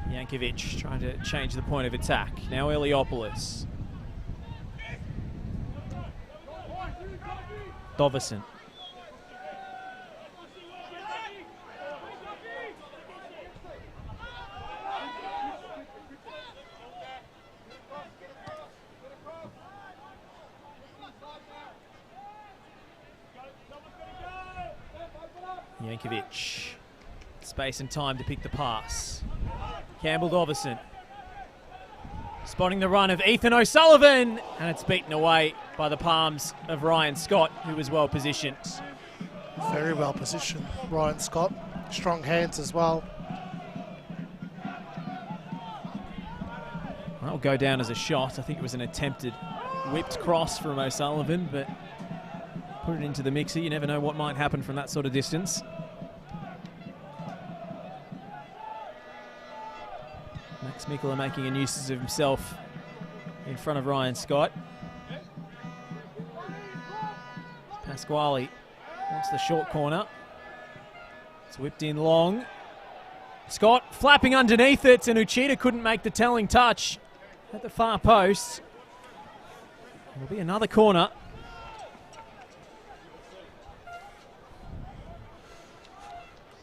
Jankovic trying to change the point of attack. Now Eliopoulos. Dovison. Jankovic. Space and time to pick the pass. Campbell Dovison. Spotting the run of Ethan O'Sullivan. And it's beaten away by the palms of Ryan Scott, who was well positioned. Very well positioned, Ryan Scott. Strong hands as well. That'll go down as a shot. I think it was an attempted whipped cross from O'Sullivan, but put it into the mixer. You never know what might happen from that sort of distance. Max Mikola making a nuisance of himself in front of Ryan Scott. Pasquale wants the short corner. It's whipped in long. Scott flapping underneath it, and Uchita couldn't make the telling touch at the far post. It'll be another corner.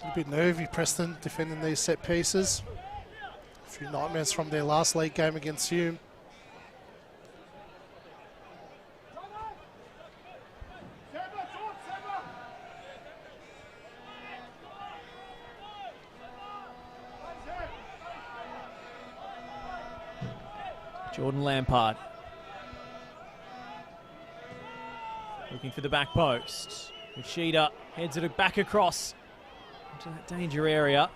A bit nervy, Preston, defending these set pieces. A few nightmares from their last league game against Hume. Jordan Lampard. Looking for the back post. Uchida heads it back across into that danger area.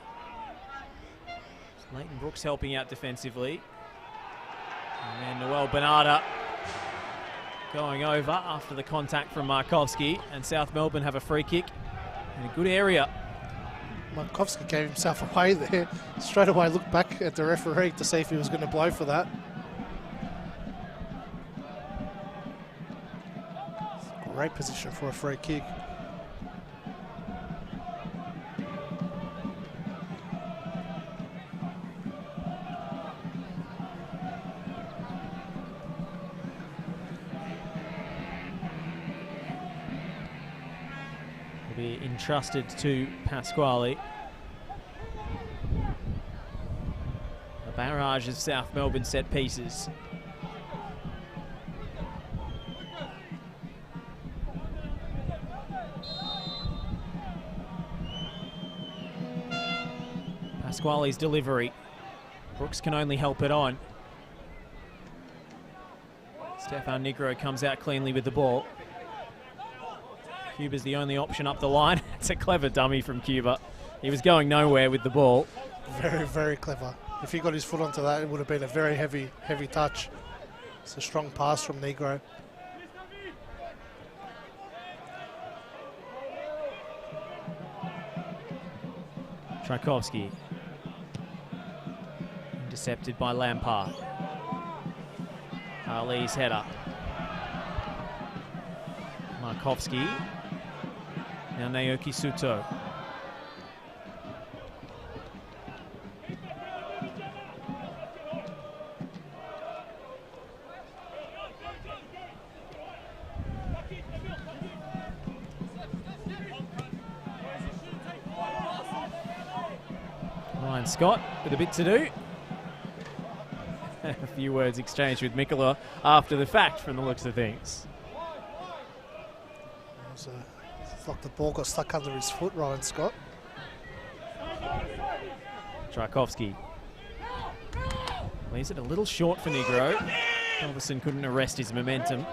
Leighton Brooks helping out defensively. And then Noel Bernarda going over after the contact from Markovski. And South Melbourne have a free kick in a good area. Markovski gave himself away there. Straight away looked back at the referee to see if he was going to blow for that. Great position for a free kick. Will be entrusted to Pasquale. A barrage of South Melbourne set pieces. Pasquale's delivery. Brooks can only help it on. Stefan Negro comes out cleanly with the ball. Cuba's the only option up the line. It's a clever dummy from Cuba. He was going nowhere with the ball. Very, very clever. If he got his foot onto that, it would have been a very heavy touch. It's a strong pass from Negro. Tchaikovsky. Intercepted by Lampard. Ali's header. Markovski. Now Naoki Suto. Ryan Scott with a bit to do. A few words exchanged with Mikola after the fact from the looks of things. It's like the ball got stuck under his foot, Ryan Scott. Tchaikovsky. Leaves it a little short for Negro. Elverson couldn't arrest his momentum.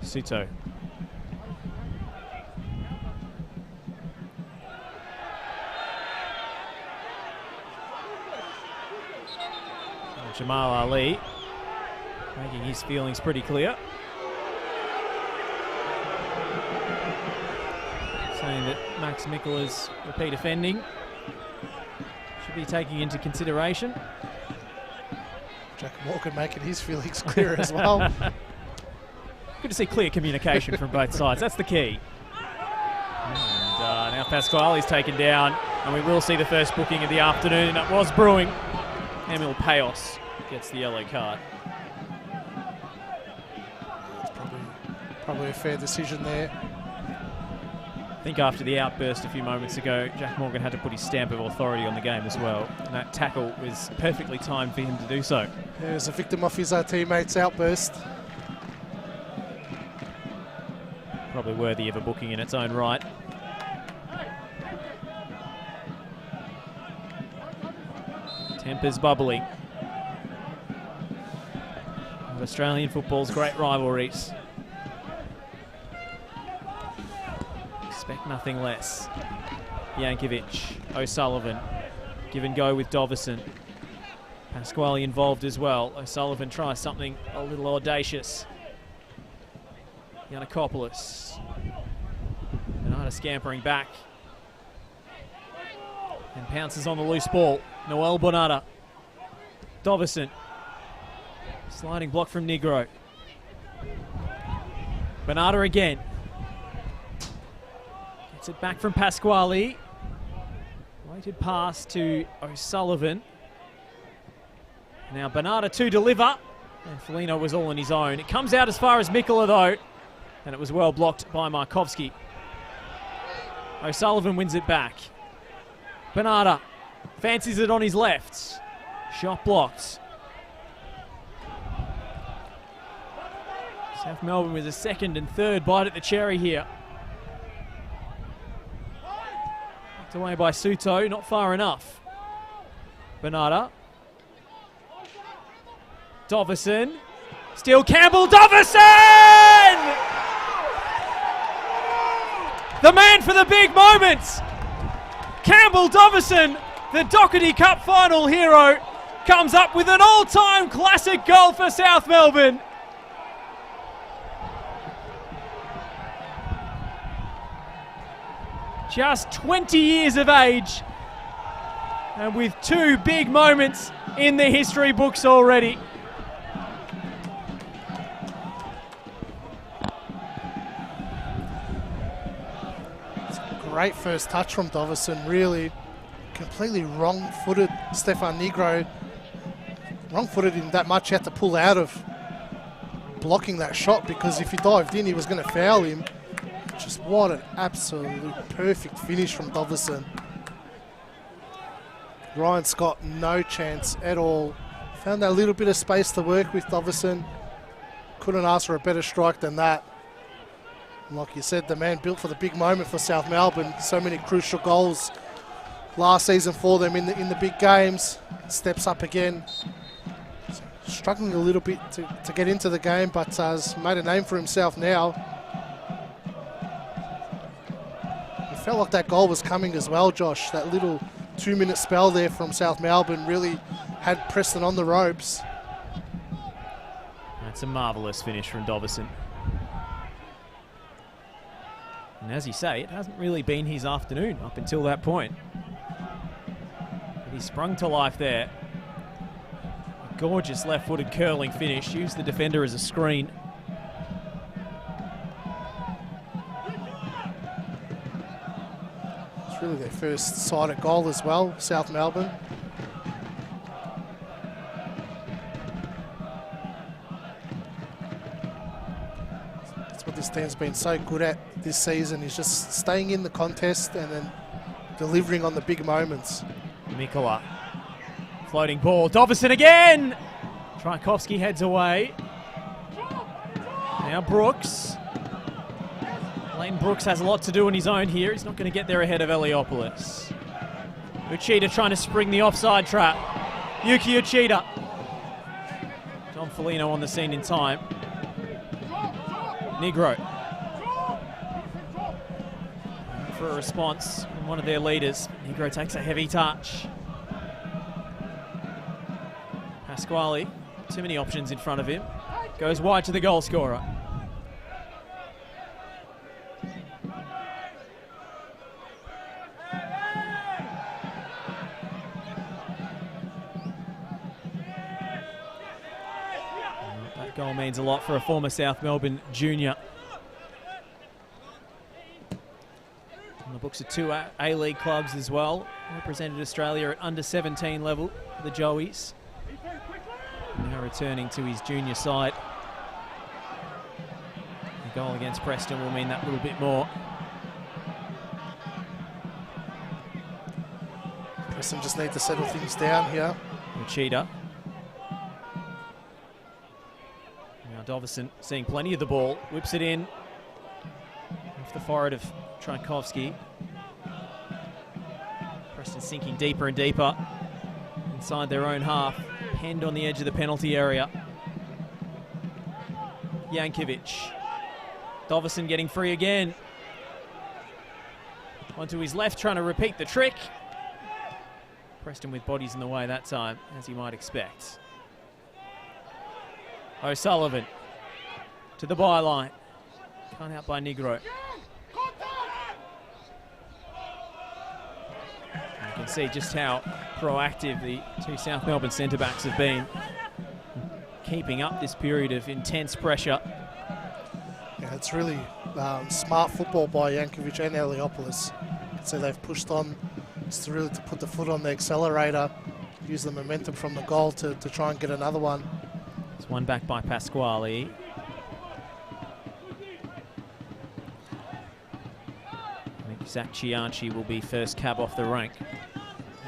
Suto. Jamal Ali making his feelings pretty clear. Saying that Max Mikola's repeat offending should be taken into consideration. Jack Morgan making his feelings clear as well. Good to see clear communication from both sides. That's the key. And now Pasquale's taken down, and we will see the first booking of the afternoon. It was brewing. Emil Payos gets the yellow card. It's probably a fair decision there. I think after the outburst a few moments ago, Jack Morgan had to put his stamp of authority on the game as well. And that tackle was perfectly timed for him to do so. He was a victim of his teammates' outburst. Probably worthy of a booking in its own right. Tempers bubbling. Of Australian football's great rivalries. Expect nothing less. Yankovic, O'Sullivan, give and go with Dovison. Pasquale involved as well. O'Sullivan tries something a little audacious. Yiannakopoulos. Bernarda scampering back. And pounces on the loose ball. Noel Bernarda. Dovison. Sliding block from Negro. Bernarda again. Gets it back from Pasquale. Weighted pass to O'Sullivan. Now Bernarda to deliver. And Foligno was all on his own. It comes out as far as Mikola though. And it was well blocked by Markovski. O'Sullivan wins it back. Bernarda fancies it on his left. Shot blocked. South Melbourne with a second and third bite at the cherry here. Knocked away by Suto, not far enough. Bernarda. Dovison. Still Campbell. Dovison! The man for the big moments. Campbell Dovison, the Doherty Cup final hero, comes up with an all-time classic goal for South Melbourne. Just 20 years of age, and with 2 big moments in the history books already. Great first touch from Dovison, really completely wrong-footed Stefan Negro. Wrong-footed him that much, he had to pull out of blocking that shot, because if he dived in, he was going to foul him. Just what an absolute perfect finish from Dovison. Ryan Scott, no chance at all. Found that little bit of space to work with Dovison. Couldn't ask for a better strike than that. And like you said, the man built for the big moment for South Melbourne. So many crucial goals last season for them in the big games. Steps up again. Struggling a little bit to get into the game, but has made a name for himself now. It felt like that goal was coming as well, Josh. That little 2-minute spell there from South Melbourne really had Preston on the ropes. That's a marvellous finish from Dovison. And as you say, it hasn't really been his afternoon up until that point. But he sprung to life there. A gorgeous left-footed curling finish. Used the defender as a screen. It's really their first sight at goal as well, South Melbourne. This team's been so good at this season is just staying in the contest and then delivering on the big moments. Mikola, floating ball, Dovison again! Tchaikovsky heads away. Now Brooks. Lane Brooks has a lot to do on his own here. He's not going to get there ahead of Eliopoulos. Uchida trying to spring the offside trap. Yuki Uchida. John Foligno on the scene in time. Negro for a response from one of their leaders. Negro takes a heavy touch. Pasquale, too many options in front of him. Goes wide to the goal scorer. That goal means a lot for a former South Melbourne junior. On the books of 2 A-League clubs as well. Represented Australia at under 17 level, the Joeys. Now returning to his junior side. A goal against Preston will mean that little bit more. Preston just need to settle things down here. Uchida. Now Dovison seeing plenty of the ball, whips it in. Off the forehead of Tchaikovsky. Preston sinking deeper and deeper inside their own half, penned on the edge of the penalty area. Jankovic. Dovison getting free again. Onto his left, trying to repeat the trick. Preston with bodies in the way that time, as you might expect. O'Sullivan to the byline. Cut out by Negro. You can see just how proactive the 2 South Melbourne centre-backs have been, keeping up this period of intense pressure. Yeah, it's really smart football by Jankovic and Eliopoulos. So they've pushed on just to really put the foot on the accelerator, use the momentum from the goal to try and get another one. It's one back by Pasquale. I think Zach Cianci will be first cab off the rank.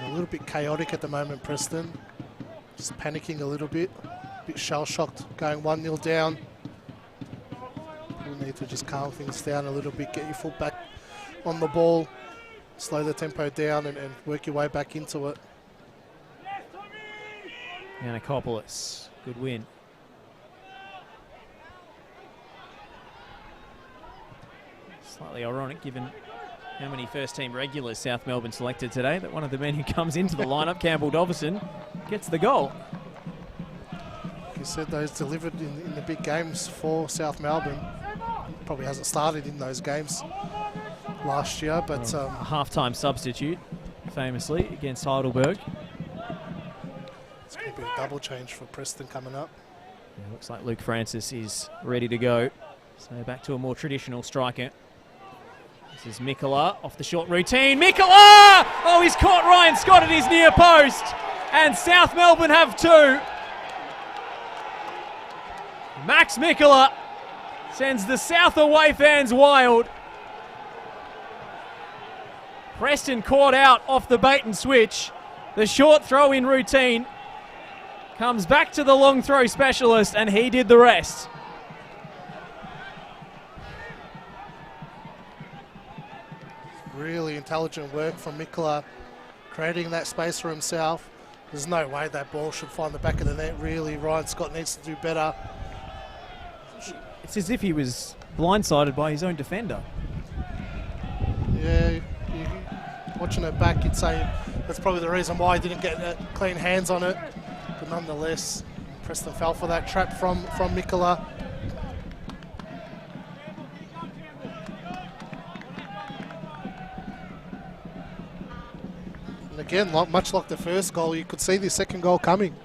A little bit chaotic at the moment, Preston. Just panicking a little bit. A bit shell-shocked, going 1-0 down. You need to just calm things down a little bit, get your foot back on the ball. slow the tempo down and work your way back into it. Yanakopoulos, good win. Slightly ironic given how many first-team regulars South Melbourne selected today, that one of the men who comes into the lineup, Campbell Dovison, gets the goal. Like you said, those delivered in the big games for South Melbourne. Probably hasn't started in those games last year, but a half-time substitute, famously, against Heidelberg. It's going to be a double change for Preston coming up. Yeah, looks like Luke Francis is ready to go. So back to a more traditional striker. This is Mikola off the short routine. Mikola! Oh, he's caught Ryan Scott at his near post. And South Melbourne have two. Max Mikola sends the South away fans wild. Preston caught out off the bait and switch. The short throw in routine comes back to the long throw specialist, and he did the rest. Really intelligent work from Mikola, creating that space for himself. There's no way that ball should find the back of the net, really. Ryan Scott needs to do better. It's as if he was blindsided by his own defender. Yeah, watching it back, you'd say that's probably the reason why he didn't get clean hands on it. But nonetheless, Preston fell for that trap from Mikola. And again, much like the first goal, you could see the second goal coming.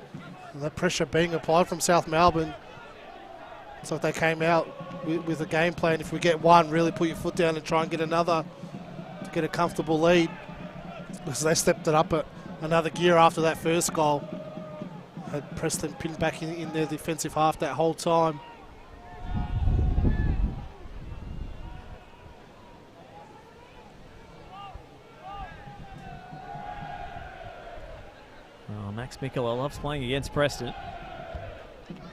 And the pressure being applied from South Melbourne. So if they came out with a game plan, if we get one, really put your foot down and try and get another to get a comfortable lead. Because they stepped it up another gear after that first goal. Had Preston pinned back in their defensive half that whole time. Oh, Max Mikola loves playing against Preston.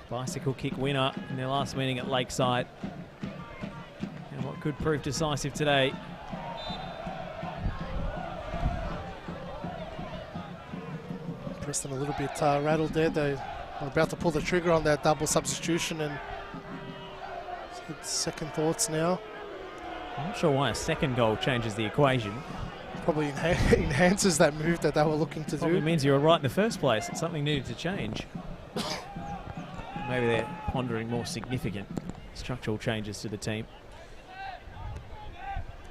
Bicycle kick winner in their last meeting at Lakeside. And what could prove decisive today. Preston a little bit rattled there. They were about to pull the trigger on that double substitution, and second thoughts now. I'm not sure why a second goal changes the equation. Probably enhances that move that they were looking to Probably do. means you were right in the first place. It's something needed to change. Maybe they're pondering more significant structural changes to the team.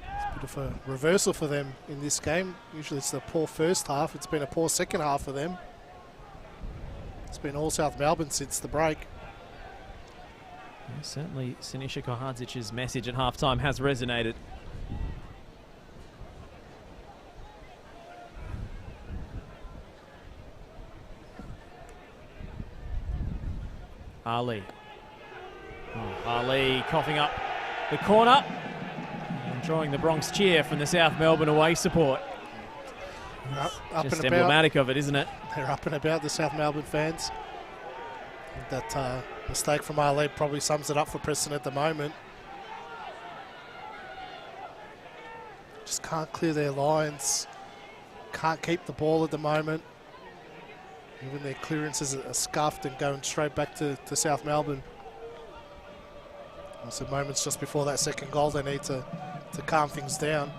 It's a bit of a reversal for them in this game. Usually it's the poor first half. It's been a poor second half for them. It's been all South Melbourne since the break. Yeah, certainly Sinisa Kohadzic's message at halftime has resonated. Ali. Oh, Ali coughing up the corner and drawing the Bronx cheer from the South Melbourne away support. Up Just and about. emblematic of it, isn't it? They're up and about, the South Melbourne fans. That mistake from Ali probably sums it up for Preston at the moment. Just can't clear their lines. Can't keep the ball at the moment. Even their clearances are scuffed and going straight back to South Melbourne. Some moments just before that second goal, they need to calm things down.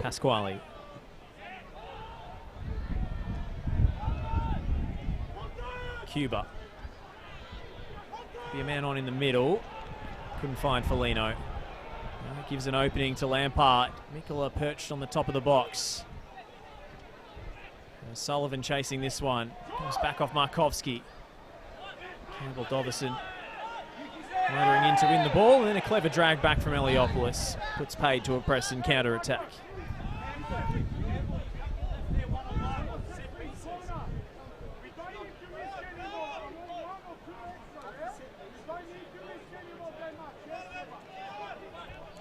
Pasquale. Cuba. Be a man on in the middle. Couldn't find Foligno. Gives an opening to Lampard. Mikola perched on the top of the box. Sullivan chasing this one. Comes back off Markovski. Campbell Dovison motoring in to win the ball, and then a clever drag back from Eliopoulos. Puts paid to a Preston counter-attack.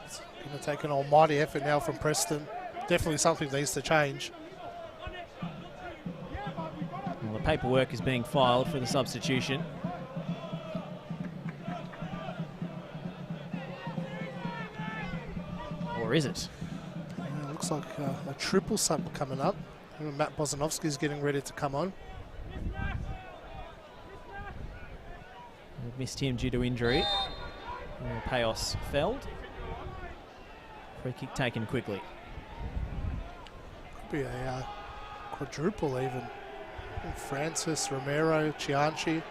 It's going to take an almighty effort now from Preston. Definitely something that needs to change. Well, the paperwork is being filed for the substitution. Or is it? Yeah, looks like a triple sub coming up. Matt Bozanovsky's getting ready to come on. We've missed him due to injury. Payos felled. Free kick taken quickly. Could be a quadruple even. Francis, Romero, Chianchi.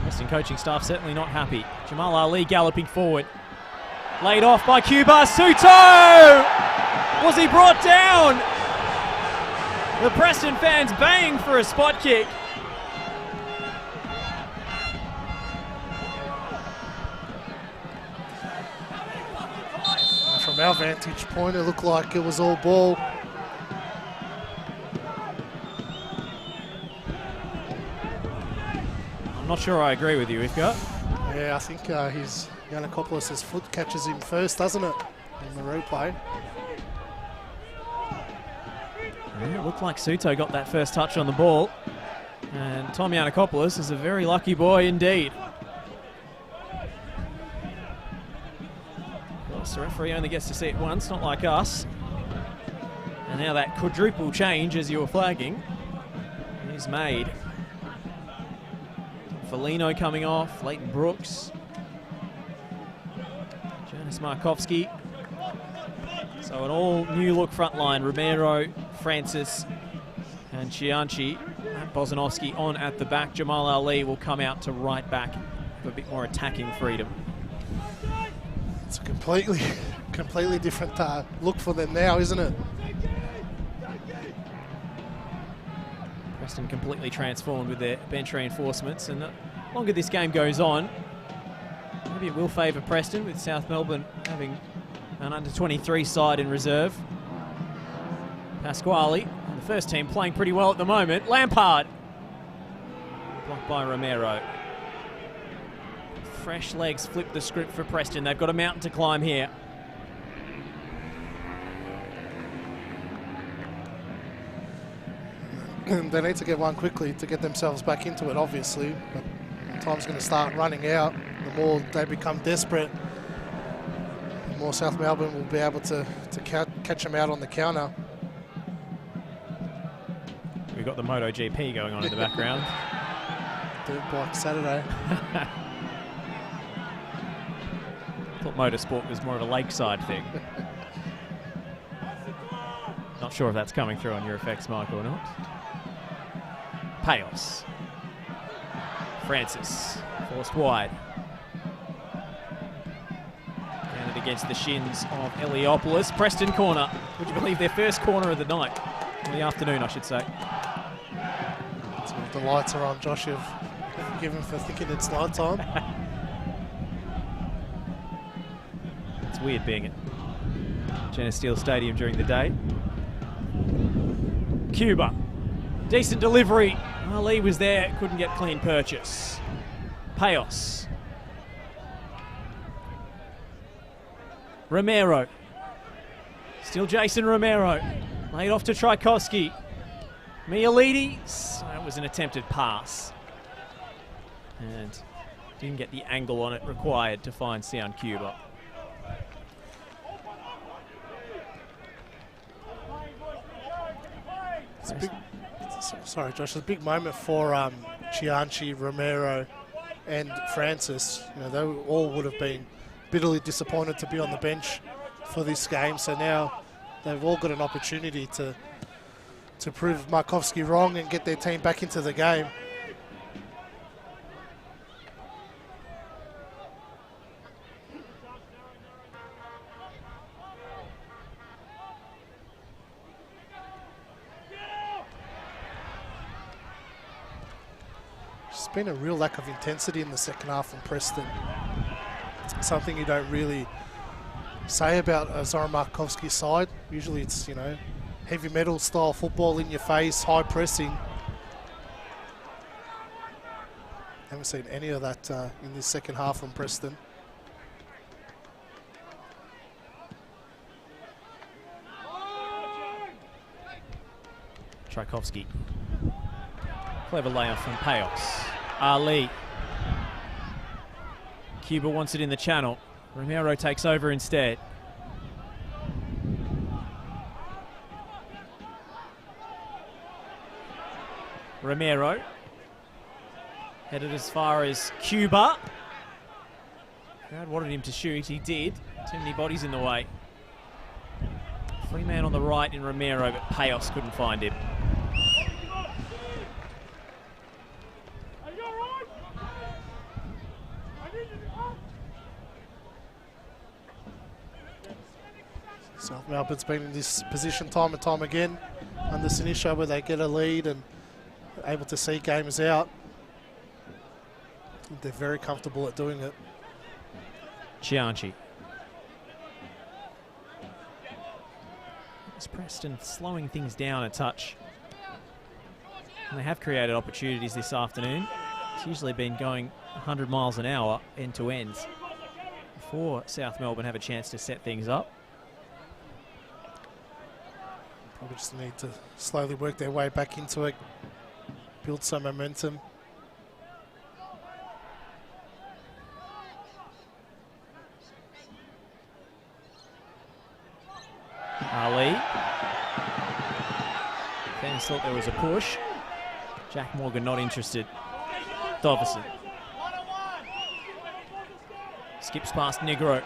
Preston coaching staff certainly not happy. Jamal Ali galloping forward. Laid off by Cuba. Suto! Was he brought down? The Preston fans baying for a spot kick. From our vantage point, it looked like it was all ball. I'm not sure I agree with you, Ifka. Yeah, I think his Giannakopoulos' foot catches him first, doesn't it? In the replay. Yeah, it looked like Suto got that first touch on the ball. And Tom Giannakopoulos is a very lucky boy indeed. Of course, the referee only gets to see it once, not like us. And now that quadruple change, as you were flagging, is made. Foligno coming off, Leighton Brooks. Jonas Markovski. So an all-new look front line. Romero, Francis and Chianchi. Matt Bozanovsky on at the back. Jamal Ali will come out to right back with a bit more attacking freedom. It's a completely different look for them now, isn't it? Preston completely transformed with their bench reinforcements, and the longer this game goes on, maybe it will favour Preston, with South Melbourne having an under-23 side in reserve. Pasquale, the first team, playing pretty well at the moment. Lampard, blocked by Romero. Fresh legs flip the script for Preston. They've got a mountain to climb here. They need to get one quickly to get themselves back into it, obviously. But time's going to start running out. The more they become desperate, the more South Melbourne will be able to catch them out on the counter. We've got the MotoGP going on in the background. Dirt Bike Saturday. Thought motorsport was more of a lakeside thing. Not sure if that's coming through on your effects, Mike, or not. Payos. Francis, forced wide. Counted against the shins of Eliopoulos. Preston corner. Would you believe their first corner of the night? Or the afternoon, I should say. So if the lights are on, Josh, you've forgiven for thinking it's night time. It's weird being at Geneseo Stadium during the day. Cuba. Decent delivery. Ali was there, couldn't get clean purchase. Payos. Romero. Still Jason Romero. Laid off to Tchaikovsky. Mialides. That was an attempted pass. And didn't get the angle on it required to find sound Cuba. It's a big, sorry, Josh. It's a big moment for Chianchi, Romero, and Francis. You know, they all would have been bitterly disappointed to be on the bench for this game. So now they've all got an opportunity to prove Markovski wrong and get their team back into the game. There's been a real lack of intensity in the second half from Preston. Something you don't really say about Zoran Markovski's side. Usually it's, you know, heavy metal style football, in your face, high pressing. Haven't seen any of that in this second half from Preston. Tchaikovsky. Clever layoff from Payos. Ali. Cuba wants it in the channel. Romero takes over instead. Romero headed as far as Cuba. Crowd wanted him to shoot, he did. Too many bodies in the way. Free man on the right in Romero, but Payos couldn't find him. South Melbourne's been in this position time and time again under Sinisha, where they get a lead and are able to see games out. I think they're very comfortable at doing it. Chianchi. It's Preston slowing things down a touch. And they have created opportunities this afternoon. It's usually been going 100 miles an hour end to end before South Melbourne have a chance to set things up. Probably just need to slowly work their way back into it, build some momentum. Ali. Fans thought there was a push. Jack Morgan not interested. Dovison. Skips past Negro.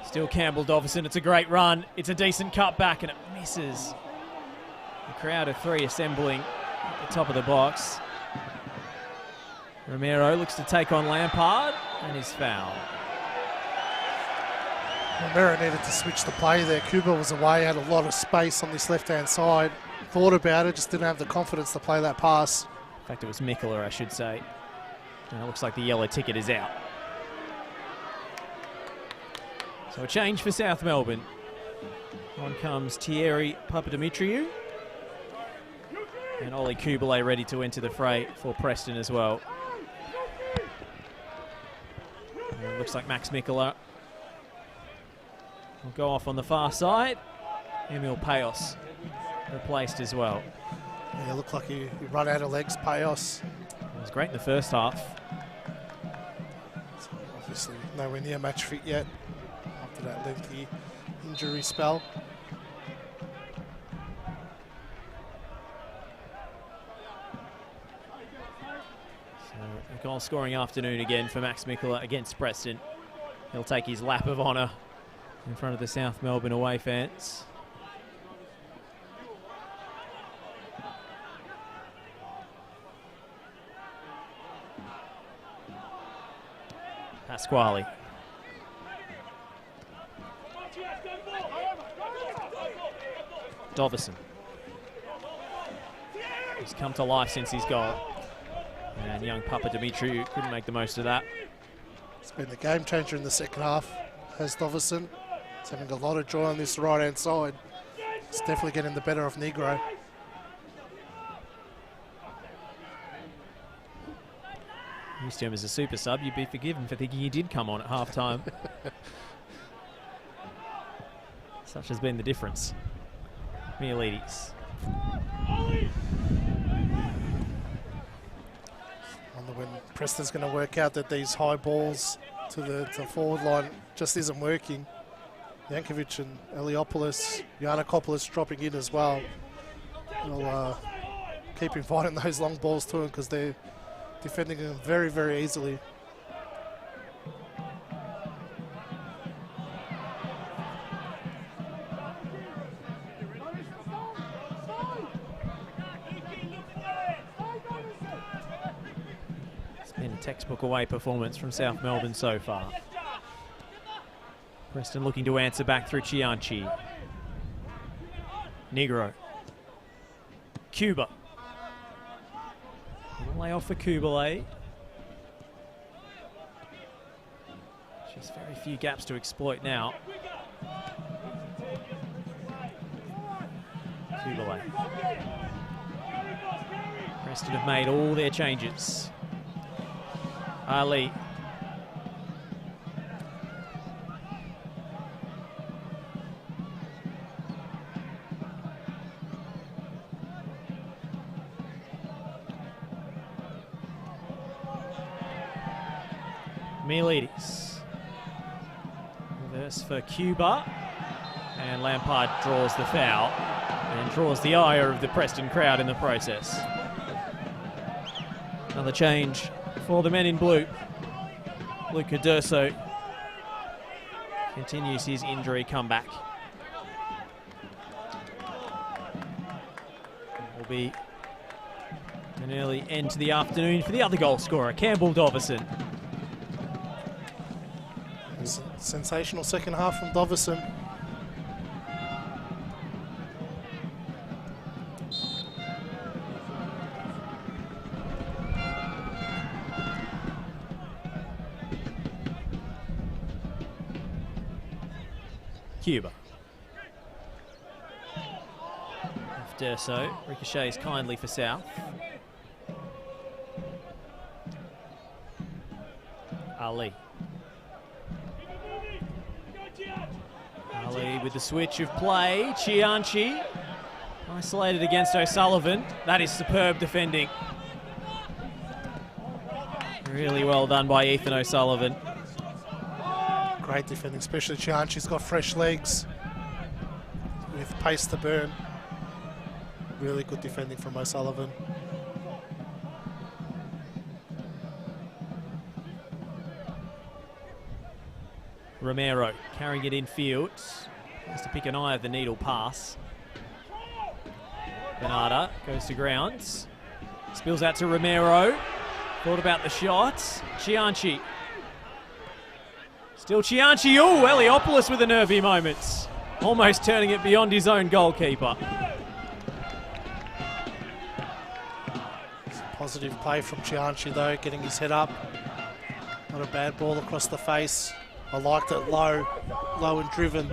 Still Campbell Dovison. It's a great run. It's a decent cut back and it misses. The crowd of three assembling at the top of the box. Romero looks to take on Lampard and is fouled. Romero needed to switch the play there. Cuba was away, had a lot of space on this left-hand side. Thought about it, just didn't have the confidence to play that pass. In fact, it was Mikula, I should say. And it looks like the yellow ticket is out. So a change for South Melbourne. On comes Thierry Papadimitriou. And Ollie Kubalay ready to enter the fray for Preston as well. And it looks like Max Mikula will go off on the far side. Emil Payos replaced as well. Yeah, looked like he run out of legs, Payos. It was great in the first half. So obviously nowhere near match fit yet after that lengthy injury spell. So a goal scoring afternoon again for Max Mikula against Preston. He'll take his lap of honour in front of the South Melbourne away fans. Pasquale. Dovison. He's come to life since his goal. And young Papadimitriou couldn't make the most of that. It's been the game changer in the second half, has Dovison. He's having a lot of joy on this right-hand side. It's definitely getting the better of Negro. Used to him as a super sub, you'd be forgiven for thinking he did come on at half time. Such has been the difference. Mialides. Wonder when Preston's going to work out that these high balls to the forward line just isn't working. Yankovic and Eliopoulos, Giannakopoulos dropping in as well. We'll keep inviting those long balls to him because they're defending him very, very easily. It's been a textbook away performance from South Melbourne so far. Preston looking to answer back through Chianchi. Negro. Cuba. Lay off for Kubalay. Just very few gaps to exploit now. Kubalay. Preston have made all their changes. Ali. Mialides. Service for Cuba. And Lampard draws the foul and draws the ire of the Preston crowd in the process. Another change for the men in blue. Luca D'Urso continues his injury comeback. Will be an early end to the afternoon for the other goal scorer, Campbell Dovison. Sensational second half from Dovison. Cuba. D'Urso ricochets kindly for South. Ali. Ali with the switch of play. Cianci isolated against O'Sullivan. That is superb defending. Really well done by Ethan O'Sullivan. Great defending, especially Cianci's got fresh legs with pace to burn. Really good defending from O'Sullivan. Romero carrying it in field. Has to pick an eye of the needle pass. Bernarda goes to grounds. Spills out to Romero. Thought about the shot. Cianci. Still Cianci. Oh, Eliopoulos with the nervy moments. Almost turning it beyond his own goalkeeper. Positive play from Cianci though, getting his head up. Not a bad ball across the face. I liked it low and driven.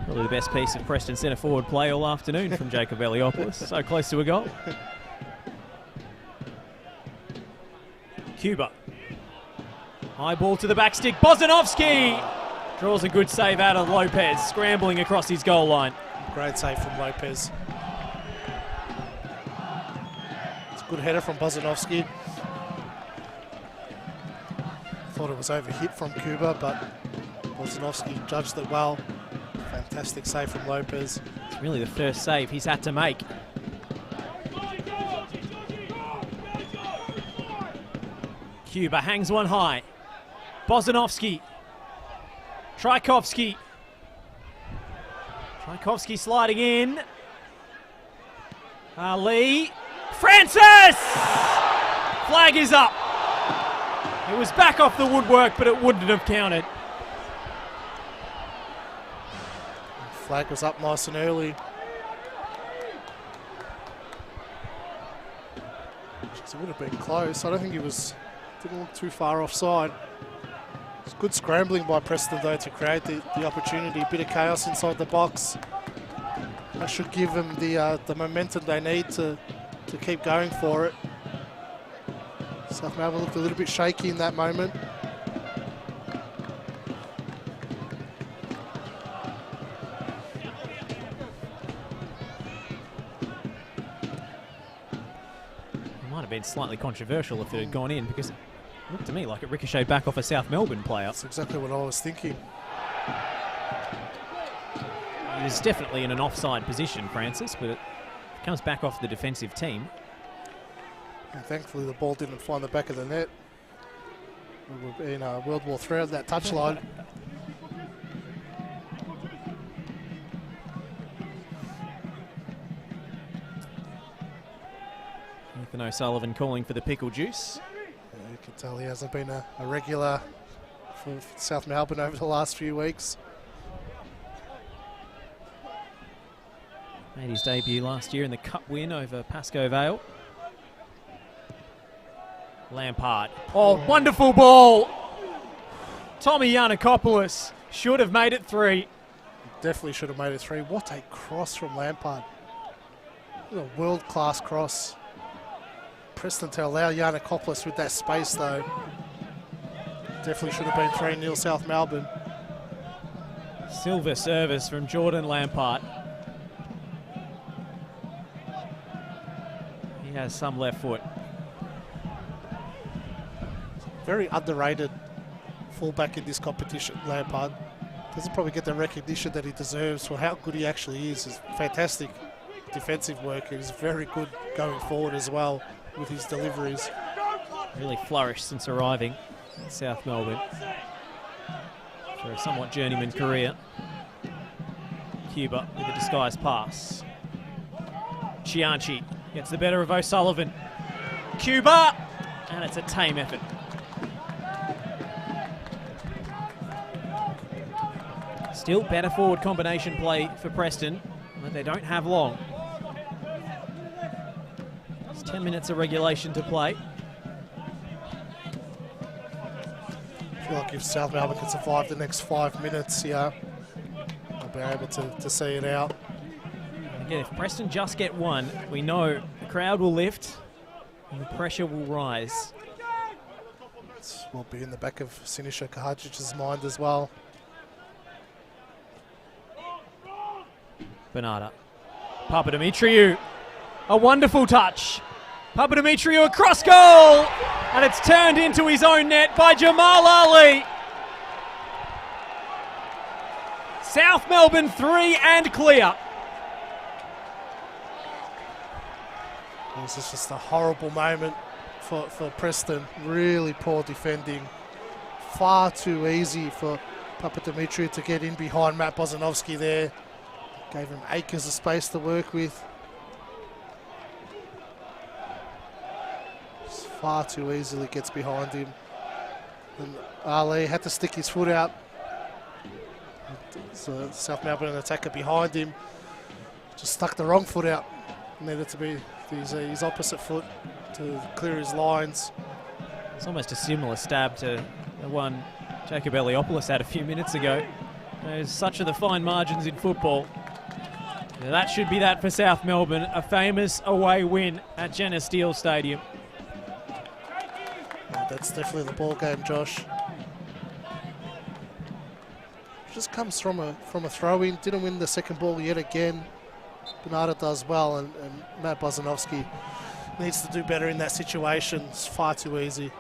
Probably the best piece of Preston centre forward play all afternoon from Jacob Eliopoulos. So close to a goal. Cuba. High ball to the back stick. Bozanovski draws a good save out of Lopez, scrambling across his goal line. Great save from Lopez. It's a good header from Bozanovski. Thought it was overhit from Cuba, but Bozanovski judged it well. Fantastic save from Lopez. It's really the first save he's had to make. Cuba hangs one high. Bozanovski. Trajkovski. Trajkovski sliding in. Ali. Francis! Flag is up. It was back off the woodwork, but it wouldn't have counted. Flag was up nice and early. It would have been close. I don't think he didn't look too far offside. It's good scrambling by Preston though to create the opportunity. A bit of chaos inside the box. That should give them the momentum they need to keep going for it. South Melbourne looked a little bit shaky in that moment. It might have been slightly controversial if it had gone in, because it looked to me like it ricocheted back off a South Melbourne player. That's exactly what I was thinking. He was definitely in an offside position, Francis, but it comes back off the defensive team. And thankfully the ball didn't find the back of the net. We were in World War III at that touchline. Ethan O'Sullivan calling for the pickle juice. Yeah, you can tell he hasn't been a regular for South Melbourne over the last few weeks. Made his debut last year in the cup win over Pascoe Vale. Lampard. Oh, wonderful ball. Tommy Giannakopoulos should have made it 3. Definitely should have made it 3. What a cross from Lampard. What a world-class cross. Preston to allow Giannakopoulos with that space though. Definitely should have been 3-0 South Melbourne. Silver service from Jordan Lampard. He has some left foot. Very underrated fullback in this competition, Lampard. doesn't probably get the recognition that he deserves for how good he actually is. It's fantastic defensive work. He's very good going forward as well with his deliveries. Really flourished since arriving in South Melbourne for a somewhat journeyman career. Cuba with a disguised pass. Chianchi gets the better of O'Sullivan. Cuba! And it's a tame effort. Still better forward combination play for Preston, but they don't have long. It's 10 minutes of regulation to play. I feel like if South Melbourne can survive the next 5 minutes here, they'll be able to see it out. And again, if Preston just get one, we know the crowd will lift and the pressure will rise. This will be in the back of Sinisha Kahajic's mind as well. Bernarda. Papadimitriou. A wonderful touch. Papadimitriou across goal. And it's turned into his own net by Jamal Ali. South Melbourne 3 and clear. This is just a horrible moment for Preston. Really poor defending. Far too easy for Papadimitriou to get in behind Matt Bozanovsky there. Gave him acres of space to work with. Just far too easily gets behind him. And Ali had to stick his foot out. So South Melbourne, an attacker behind him, just stuck the wrong foot out. Needed to be his opposite foot to clear his lines. It's almost a similar stab to the one Jacob Eliopoulos had a few minutes ago. There's such are the fine margins in football. Now that should be that for South Melbourne, a famous away win at Jenna Steele Stadium. Yeah, that's definitely the ball game, Josh. Just comes from a throw-in, didn't win the second ball yet again. Bernarda does well, and Matt Bozanovsky needs to do better in that situation. It's far too easy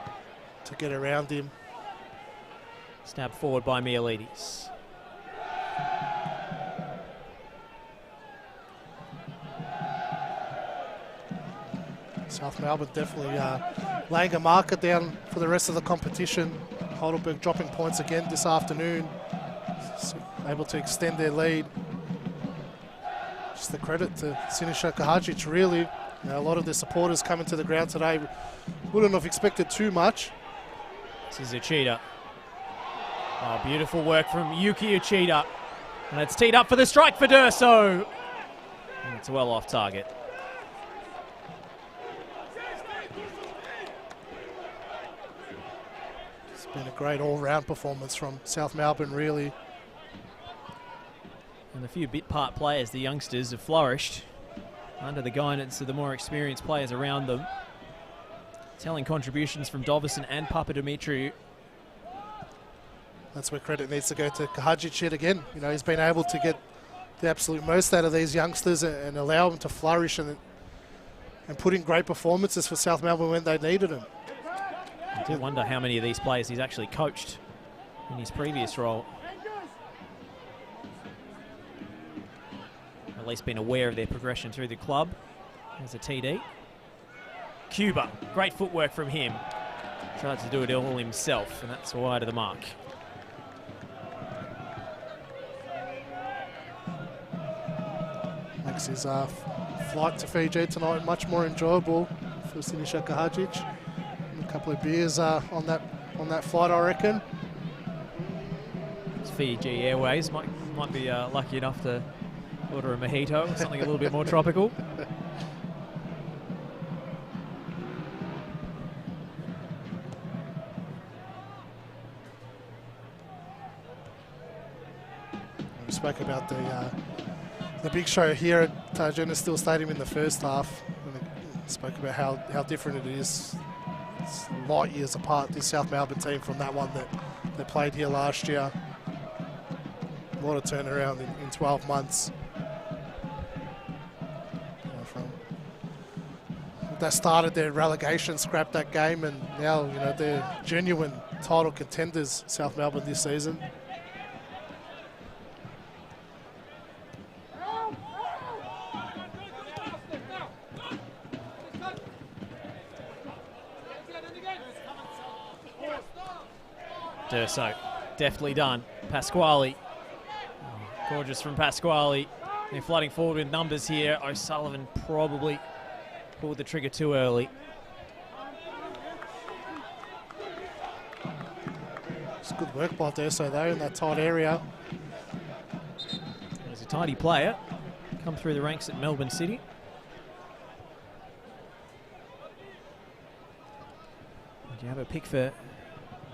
to get around him. Snapped forward by Mialides. South Melbourne definitely laying a marker down for the rest of the competition. Heidelberg dropping points again this afternoon. So able to extend their lead. Just the credit to Sinisha Kahajic, really. You know, a lot of their supporters coming to the ground today wouldn't have expected too much. This is Uchida. Oh, beautiful work from Yuki Uchida. And it's teed up for the strike for Durso. And it's well off target. It's been a great all-round performance from South Melbourne, really. And a few bit-part players, the youngsters, have flourished under the guidance of the more experienced players around them. Telling contributions from Dovison and Papadimitriou. That's where credit needs to go to Kahajic yet again. You know, he's been able to get the absolute most out of these youngsters and allow them to flourish and put in great performances for South Melbourne when they needed them. I do wonder how many of these players he's actually coached in his previous role. At least been aware of their progression through the club. There's a TD. Cuba, great footwork from him. Tried to do it all himself, and that's wide of the mark. Makes his flight to Fiji tonight much more enjoyable for Sinisha Kahajic. A couple of beers on that flight, I reckon. It's Fiji Airways might be lucky enough to order a mojito or something a little bit more tropical. We spoke about the big show here at Jenna Steele Stadium in the first half. And spoke about how different it is. It's light years apart, this South Melbourne team, from that one that they played here last year. A lot of turnaround in 12 months. They started their relegation, scrapped that game, and now they're genuine title contenders, South Melbourne, this season. Durso, deftly done. Pasquale. Oh, gorgeous from Pasquale. They're flooding forward with numbers here. O'Sullivan probably pulled the trigger too early. It's good work by Durso though in that tight area. He's a tidy player. Come through the ranks at Melbourne City. Do you have a pick for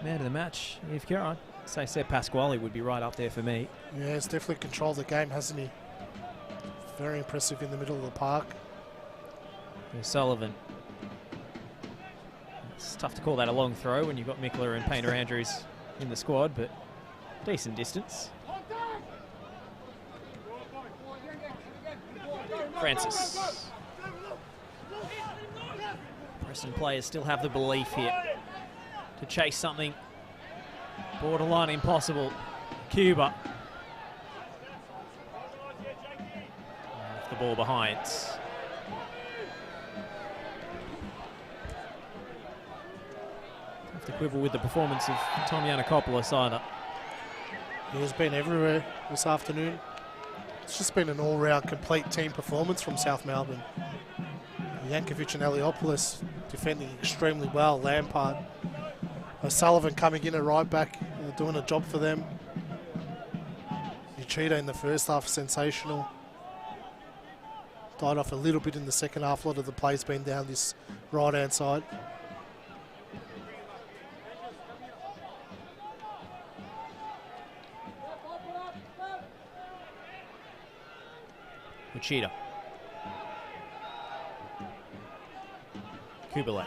man of the match, Eve Caron? Say Seb Pasquale would be right up there for me. Yeah, he's definitely controlled the game, hasn't he? Very impressive in the middle of the park. O'Sullivan. It's tough to call that a long throw when you've got Mickler and Painter Andrews in the squad, but decent distance. Francis. Preston players still have the belief here to chase something borderline impossible. Cuba. Left the ball behind. Have to quibble with the performance of Tom Yanakopoulos either. He's been everywhere this afternoon. It's just been an all-round complete team performance from South Melbourne. Yankovic and Eliopoulos defending extremely well. Lampard, O'Sullivan coming in at right back, doing a job for them. Uchida in the first half, sensational. Died off a little bit in the second half. A lot of the play's been down this right-hand side. Uchida. Kubalek.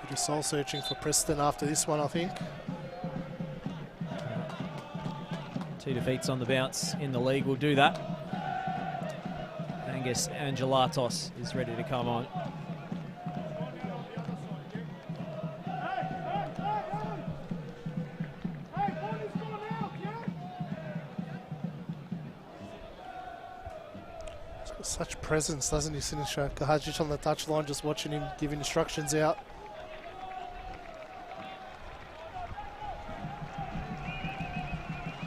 Bit of soul searching for Preston after this one, I think. 2 defeats on the bounce in the league will do that. Angus Angelatos is ready to come on. Such presence, doesn't he, Sinisha? Kahajic on the touchline, just watching him giving instructions out.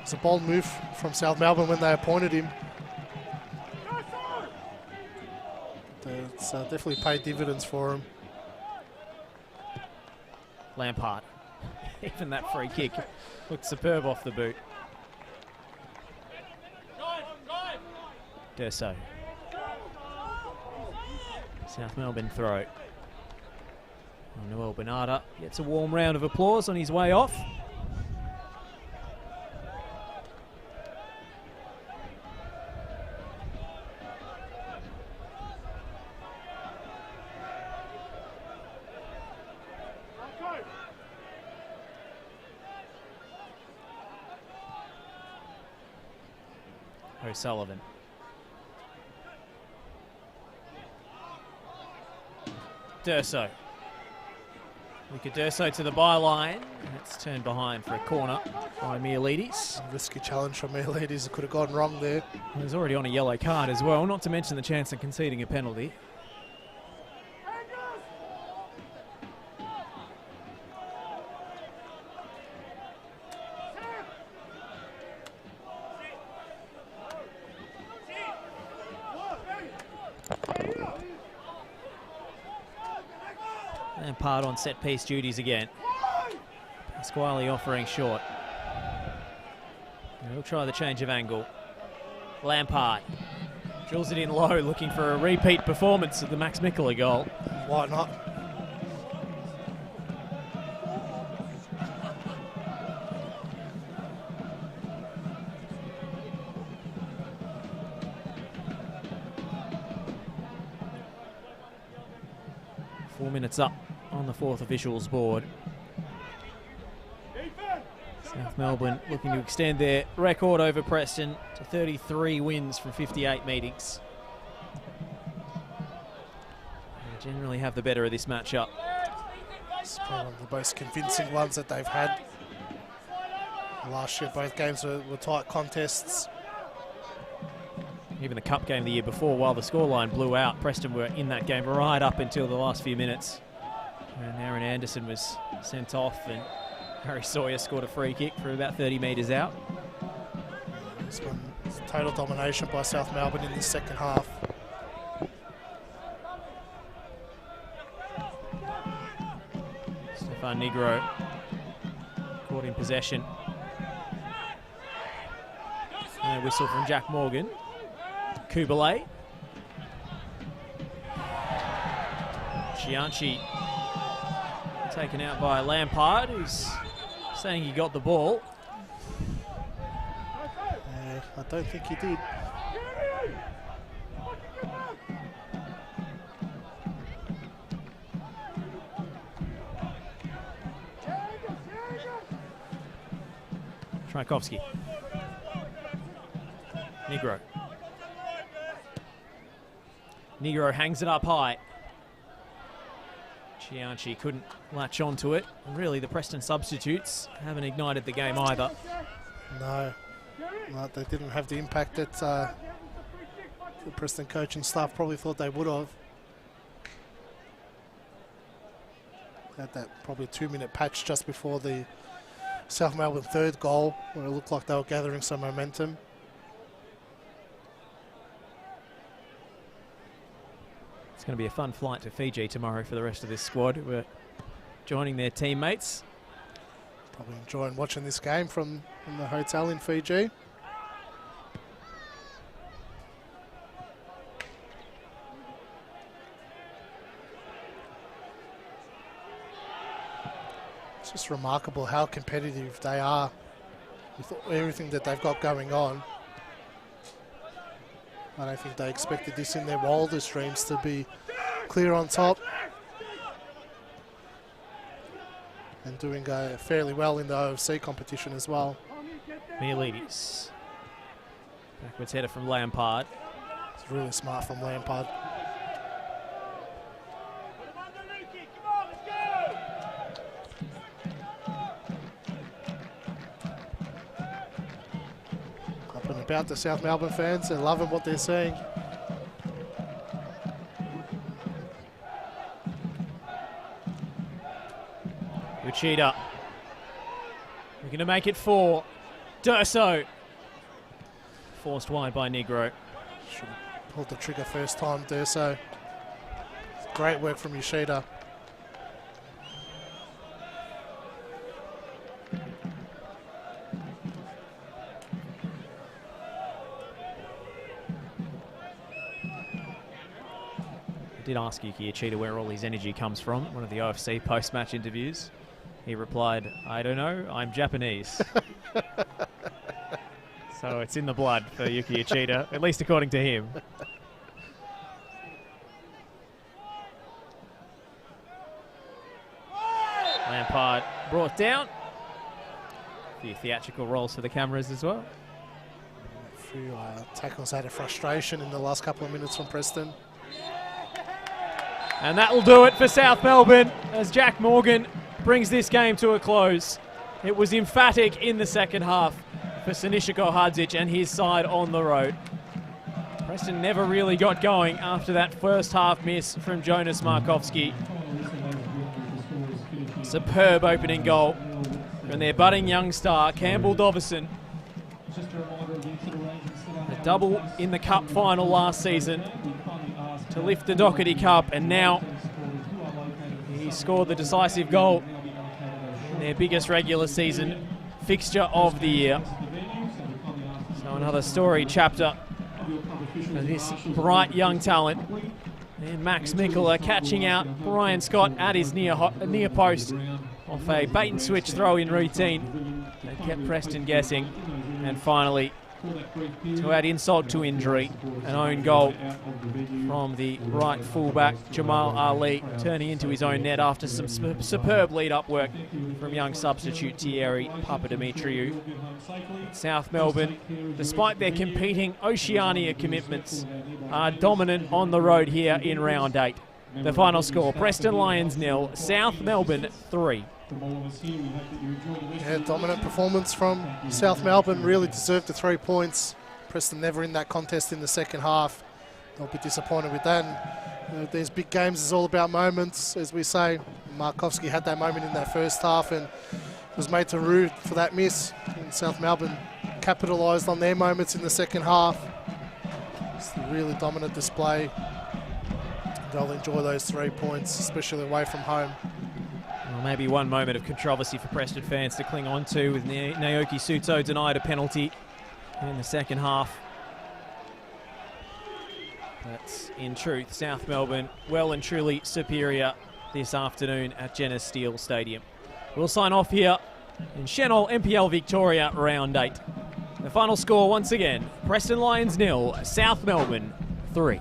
It's a bold move from South Melbourne when they appointed him. It's definitely paid dividends for him. Lampard. Even that free kick looked superb off the boot. Durso. South Melbourne throw. Noel Bernarda gets a warm round of applause on his way off. O'Sullivan. Durso. Luca Durso to the byline. And it's turned behind for a corner by Mielides. Risky challenge from Mielides. It could have gone wrong there. He was already on a yellow card as well, not to mention the chance of conceding a penalty. Lampard on set-piece duties again. Pasquale offering short. He'll try the change of angle. Lampard drills it in low, looking for a repeat performance of the Max Mikela goal. Why not? Minutes up on the fourth officials board. South Melbourne looking to extend their record over Preston to 33 wins from 58 meetings. They generally have the better of this matchup. It's probably one of the most convincing ones that they've had. Last year both games were tight contests. Even the cup game the year before, while the scoreline blew out, Preston were in that game right up until the last few minutes. And Aaron Anderson was sent off, and Harry Sawyer scored a free kick from about 30 metres out. It's been total domination by South Melbourne in the second half. Stefan Negro caught in possession. And a whistle from Jack Morgan. Kubalay. Chianchi taken out by Lampard, who's saying he got the ball. I don't think he did. Tchaikovsky. Negro. Negro hangs it up high. Chianchi couldn't latch onto it. And really, the Preston substitutes haven't ignited the game either. No, they didn't have the impact that the Preston coaching staff probably thought they would have. Had that probably 2-minute patch just before the South Melbourne third goal, where it looked like they were gathering some momentum. It's going to be a fun flight to Fiji tomorrow for the rest of this squad. We're joining their teammates. Probably enjoying watching this game from the hotel in Fiji. It's just remarkable how competitive they are with everything that they've got going on. I don't think they expected this in their wildest dreams to be clear on top. And doing fairly well in the OFC competition as well. Mialides. Backwards header from Lampard. It's really smart from Lampard. Up and about the South Melbourne fans, they're loving what they're seeing. Uchida. We're going to make it 4. Durso. Forced wide by Negro. Should have pulled the trigger first time, Durso. Great work from Uchida. I did ask Yuki Uchida where all his energy comes from, one of the OFC post-match interviews. He replied, "I don't know, I'm Japanese." So it's in the blood for Yuki Uchida, at least according to him. Lampard brought down. A few theatrical rolls for the cameras as well. A few tackles out of frustration in the last couple of minutes from Preston. And that will do it for South Melbourne as Jack Morgan brings this game to a close. It was emphatic in the second half for Sinishiko Hadzic and his side on the road. Preston never really got going after that first half miss from Jonas Markovski. Superb opening goal from their budding young star, Campbell Dovison. A double in the cup final last season to lift the Doherty Cup, and now he scored the decisive goal in their biggest regular season fixture of the year. So another storied chapter for this bright young talent. And Max Mikkeler catching out Brian Scott at his near post off a bait and switch throw-in routine that kept Preston guessing. And finally, to add insult to injury, an own goal from the right fullback Jamal Ali, turning into his own net after some superb lead-up work from young substitute Thierry Papadimitriou. South Melbourne, despite their competing Oceania commitments, are dominant on the road here in round 8. The final score, Preston Lions 0, South Melbourne 3. Yeah, dominant performance from South Melbourne, really deserved the 3 points. Preston never in that contest in the second half. They'll be disappointed with that. And, these big games is all about moments, as we say. Markovski had that moment in that first half and was made to rue for that miss. And South Melbourne capitalised on their moments in the second half. It's a really dominant display. They'll enjoy those 3 points, especially away from home. Well, maybe one moment of controversy for Preston fans to cling on to, with Naoki Suto denied a penalty in the second half. But in truth, South Melbourne well and truly superior this afternoon at Jenner Steel Stadium. We'll sign off here in Shenol, NPL Victoria, round 8. The final score once again, Preston Lions 0, South Melbourne 3.